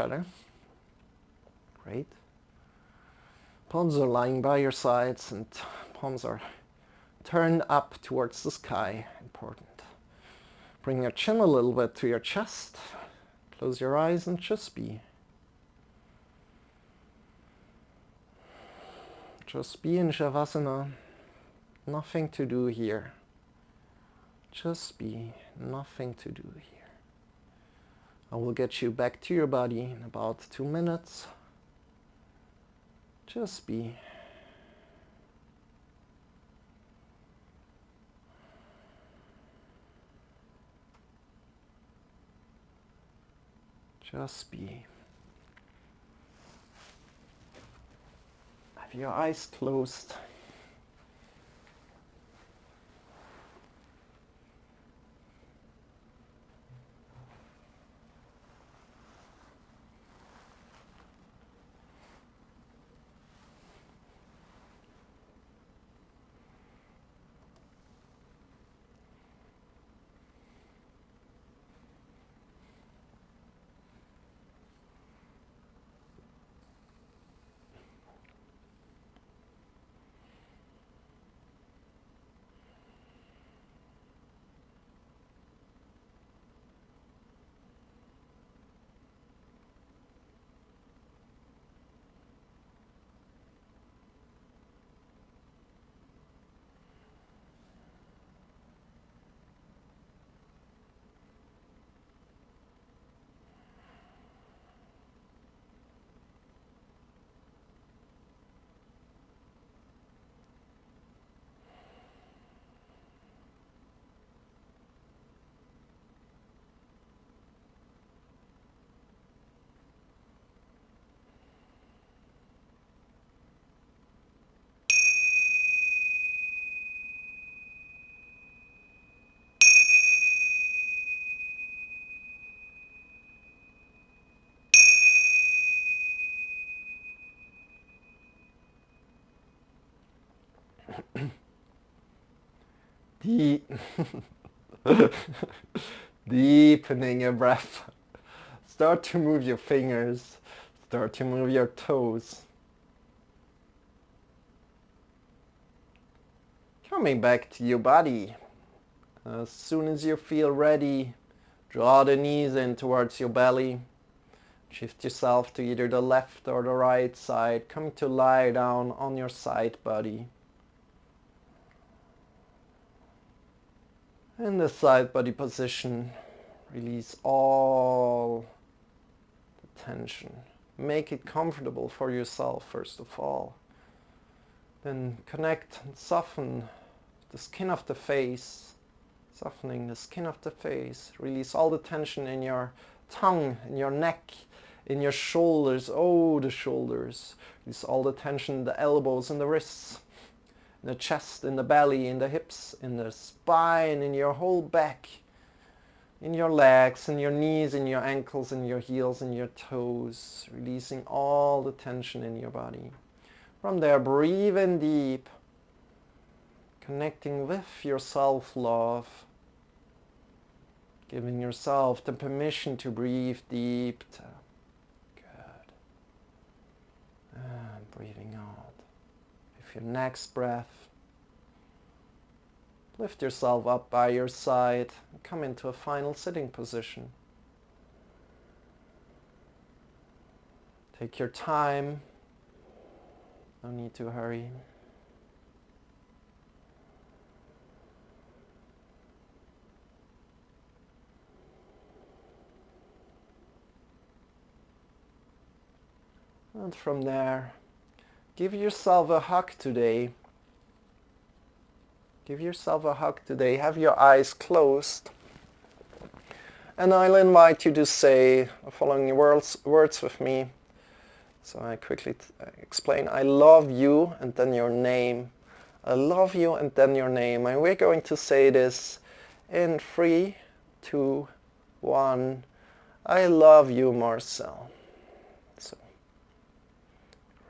other. Great. Palms are lying by your sides and palms are turned up towards the sky. Important. Bring your chin a little bit to your chest. Close your eyes and just be. Just be in Shavasana. Nothing to do here. Just be. Nothing to do here. I will get you back to your body in about 2 minutes. Just be. Just be. Have your eyes closed. Deep. Deepening your breath. Start to move your fingers. Start to move your toes. Coming back to your body. As soon as you feel ready, draw the knees in towards your belly. Shift yourself to either the left or the right side. Come to lie down on your side body. In the side body position, release all the tension. Make it comfortable for yourself first of all. Then connect and soften the skin of the face. Softening the skin of the face. Release all the tension in your tongue, in your neck, in your shoulders. Oh, the shoulders. Release all the tension in the elbows and the wrists. In the chest, in the belly, in the hips, in the spine, in your whole back, in your legs, in your knees, in your ankles, in your heels, in your toes, releasing all the tension in your body. From there, breathe in deep, connecting with your self-love, giving yourself the permission to breathe deep. Good. And breathing out. With your next breath, lift yourself up by your side and come into a final sitting position. Take your time, no need to hurry. And from there, give yourself a hug today. Give yourself a hug today. Have your eyes closed. And I'll invite you to say the following words with me. So I quickly explain. I love you and then your name. I love you and then your name. And we're going to say this in 3, 2, 1. I love you, Marcel. So,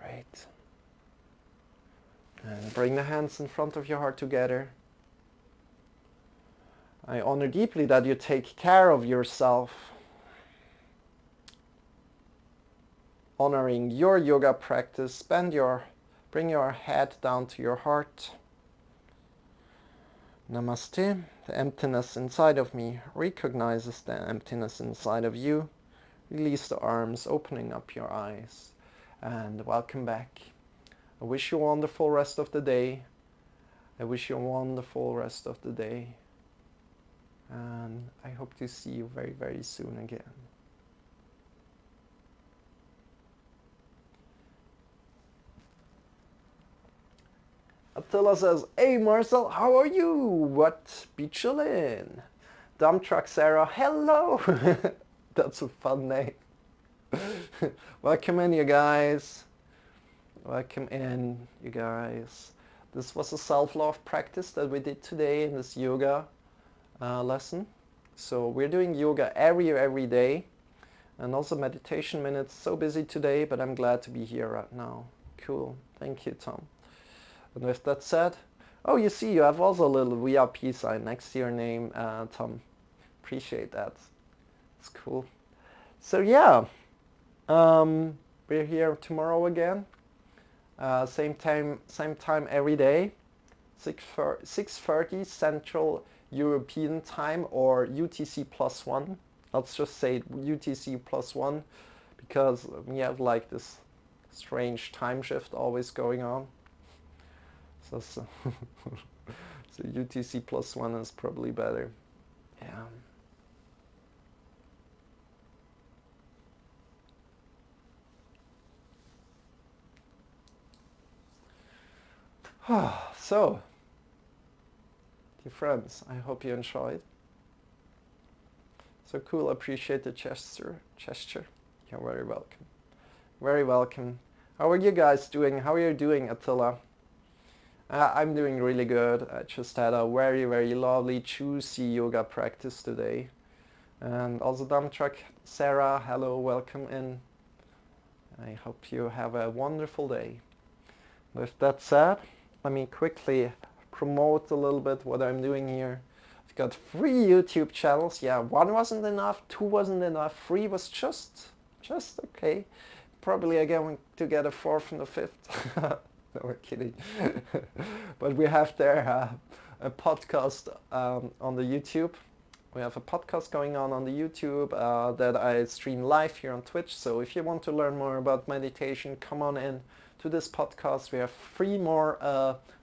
great. And bring the hands in front of your heart together. I honor deeply that you take care of yourself. Honoring your yoga practice, bring your head down to your heart. Namaste. The emptiness inside of me recognizes the emptiness inside of you. Release the arms, opening up your eyes. And welcome back. I wish you a wonderful rest of the day. I wish you a wonderful rest of the day. And I hope to see you very, very soon again. Attila says, hey Marcel, how are you? What? Be chillin'. Dump Truck Sarah, hello. That's a fun name. Welcome in, you guys. Welcome in, you guys. This was a self-love practice that we did today in this yoga lesson. So we're doing yoga every day, and also meditation minutes. So busy today, but I'm glad to be here right now. Cool. Thank you, Tom. And with that said, oh, you see, you have also a little VIP sign next to your name, Tom. Appreciate that. It's cool. So yeah, we're here tomorrow again. Same time every day, 6:30 Central European Time, or UTC +1. Let's just say UTC +1, because we have like this strange time shift always going on. So UTC +1 is probably better. Yeah. So, dear friends, I hope you enjoyed. So cool, appreciate the gesture. You're very welcome. Very welcome. How are you guys doing? How are you doing, Attila? I'm doing really good. I just had a very, very lovely, juicy yoga practice today. And also dump truck Sarah, hello, welcome in. I hope you have a wonderful day. With that said, let me quickly promote a little bit what I'm doing here. I've got 3 YouTube channels. Yeah, 1 wasn't enough, 2 wasn't enough, 3 was just okay. Probably I'm going to get a 4th and a 5th. No, we're kidding. But we have there a podcast on the YouTube. We have a podcast going on the YouTube that I stream live here on Twitch. So if you want to learn more about meditation, come on in to this podcast. We have 3 more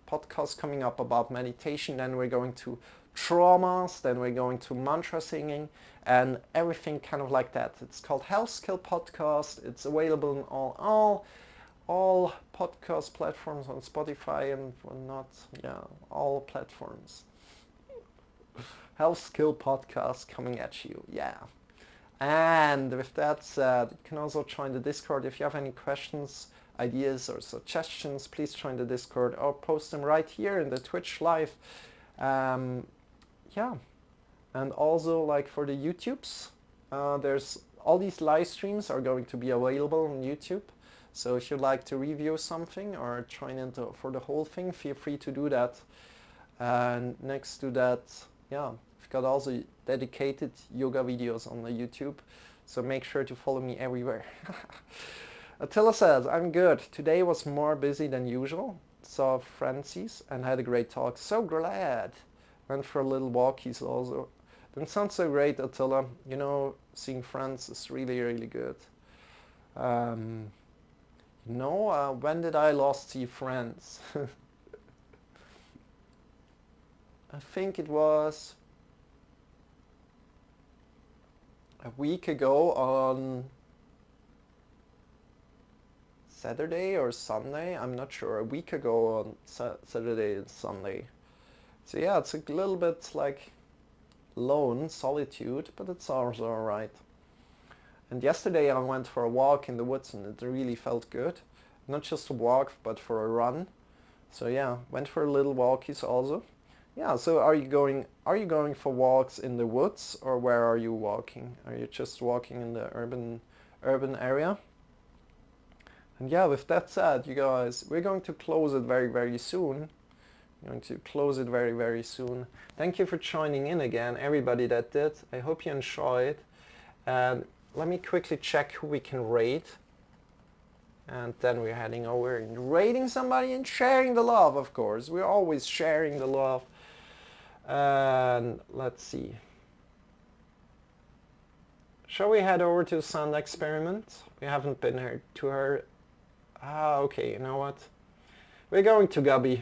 podcasts coming up about meditation. Then we're going to traumas, then we're going to mantra singing and everything kind of like that. It's called Health Skill Podcast. It's available in all podcast platforms on Spotify and whatnot. Yeah, all platforms. Health Skill Podcast coming at you. Yeah. And with that said, you can also join the Discord. If you have any questions, ideas or suggestions, please join the Discord or post them right here in the Twitch live. Yeah. And also, like for the YouTubes, there's all these live streams are going to be available on YouTube. So if you'd like to review something or join into for the whole thing, feel free to do that. And next to that, yeah, I've got also dedicated yoga videos on the YouTube. So make sure to follow me everywhere. Attila says, I'm good. Today was more busy than usual. Saw Francis and had a great talk. So glad. Went for a little walkies also. Didn't sound so great, Attila. You know, seeing friends is really, really good. When did I last see friends? I think it was a week ago on Saturday or Sunday. I'm not sure. A week ago on Saturday and Sunday. So yeah, it's a little bit like lone solitude, but it's also alright. And yesterday I went for a walk in the woods and it really felt good. Not just a walk, but for a run. So yeah, went for a little walkies also. Yeah, so are you going for walks in the woods or where are you walking? Are you just walking in the urban area? And yeah, with that said, you guys, we're going to close it very, very soon. Very, very soon. Thank you for joining in again, everybody that did. I hope you enjoyed. And let me quickly check who we can rate. And then we're heading over and rating somebody and sharing the love, of course. We're always sharing the love. And let's see. Shall we head over to the Sound Experiment? We haven't been here to her. Okay, you know what? We're going to Gabi.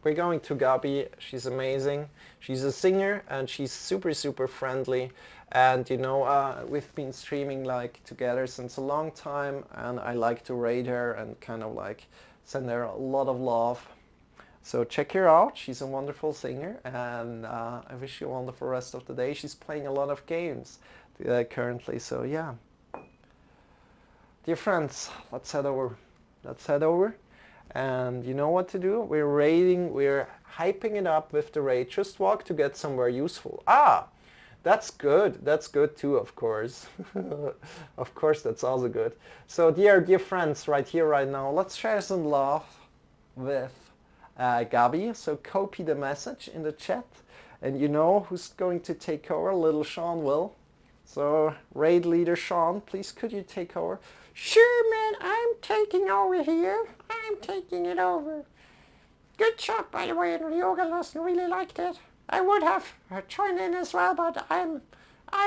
We're going to Gabi. She's amazing. She's a singer and she's super, super friendly. And you know, we've been streaming like together since a long time and I like to rate her and kind of like send her a lot of love. So check her out. She's a wonderful singer and I wish you a wonderful rest of the day. She's playing a lot of games currently. So yeah. Dear friends, let's head over. And you know what to do? We're hyping it up with the rate. Just walk to get somewhere useful. That's good. That's good too, of course. Of course, that's also good. So dear friends, right here, right now, let's share some love with Gabi. So copy the message in the chat. And you know who's going to take over? Little Shawn will. So raid leader Shawn, please could you take over? Sure, man, I'm taking over here. I'm taking it over. Good job, by the way, in the yoga lesson. Really liked it. I would have joined in as well, but I'm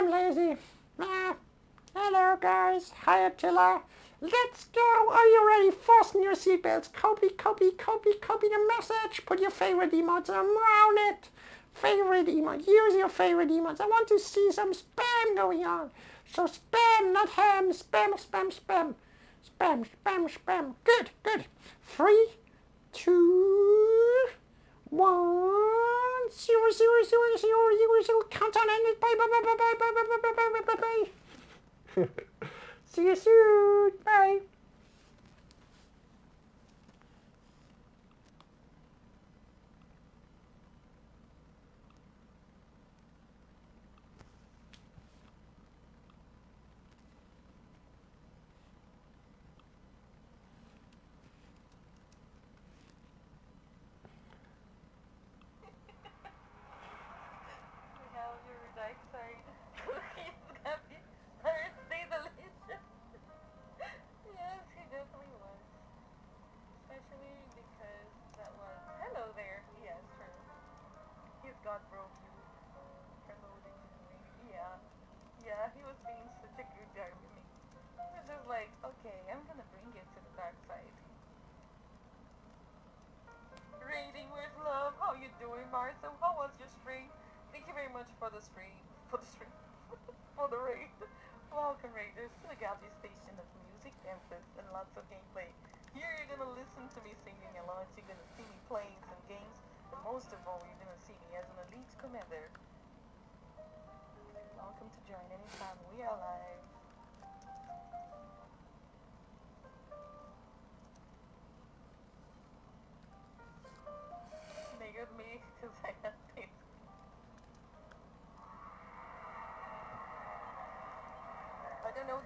lazy. Hello, guys. Hi, Attila. Let's go. Are you ready? Fasten your seatbelts. Copy the message. Put your favorite emotes around it. Favorite emote. Use your favorite emotes. I want to see some spam going on. So spam, not ham. Spam. Spam. Good. 3, 2, 1. 0. Countdown ended. Bye. See you soon. Bye. god, bro, you promoting me. Yeah. Yeah, he was being such a good guy with me. He was just like, okay, I'm gonna bring you to the dark side. Raiding with love. How you doing, Marcel? How was your stream? Thank you very much for the stream. For the stream. For the raid. Welcome, Raiders, to the Gaudi station of music, dances, and lots of gameplay. Here you're gonna listen to me singing a lot. You're gonna see me playing some games. But most of all, you're gonna see me as an elite commander. Welcome to join anytime. We are live. Niggered me because I had faith. I don't know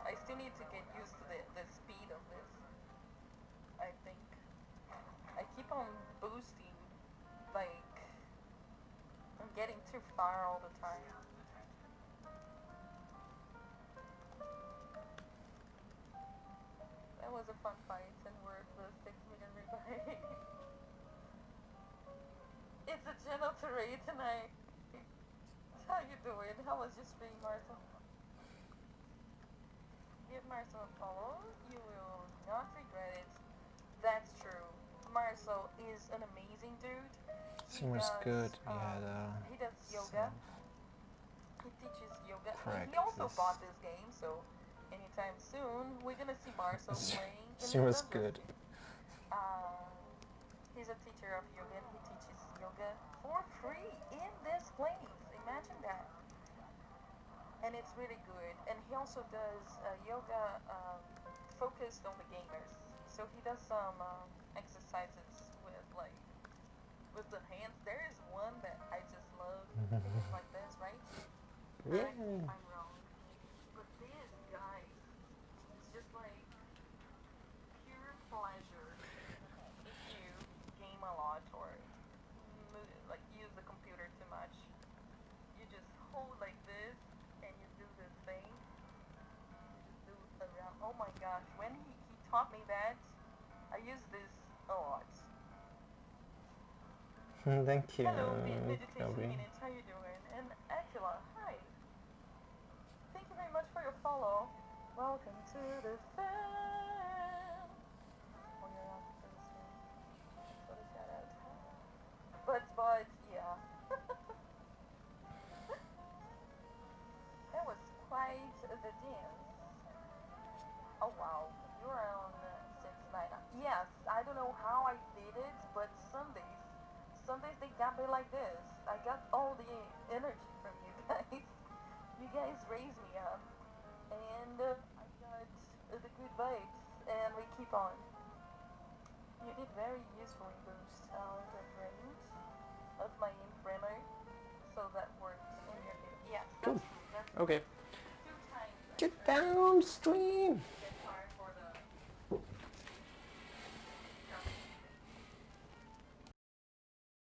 I still need to get used to the speed of this. I think. I keep on boosting, like, I'm getting too far all the time. That was a fun fight and worth the 6 million rebuy. It's a channel to raid tonight. How you doing? How was your stream, Marcel? Give Marcel a follow. You will not regret it. That's true. Marcel is an amazing dude. Seems good. He does yoga. He teaches yoga. Practice. He also bought this game, so anytime soon we're gonna see Marcel playing in the Seems dungeon. good. He's a teacher of yoga. He teaches yoga for free in this place. Imagine that. And it's really good. And he also does yoga focused on the gamers. So he does some exercises with the hands. There is one that I just love. It's like this, right? Yeah. I'm wrong. But this guy is just like pure pleasure. If you game a lot or like use the computer too much, you just hold like this and you do this thing. You just do around. Oh my gosh! When he taught me that, I use this a lot. Thank you, Hello, meditation Gabriel. minutes. How you doing? And Angela, hi. Thank you very much for your follow. Welcome to the fan. Oh, you're on for the stream. For the shout out. But yeah. That was quite the dance. Oh wow, you were on since 9. Yes, I don't know how I did it, but Sundays they got me like this. I got all the energy from you guys. You guys raised me up, and I got the good vibes, and we keep on. You did very usefully boost out the range of my imprinter, so that works in your video. Yeah, Cool. that's true. Okay. 2 times. Get downstream.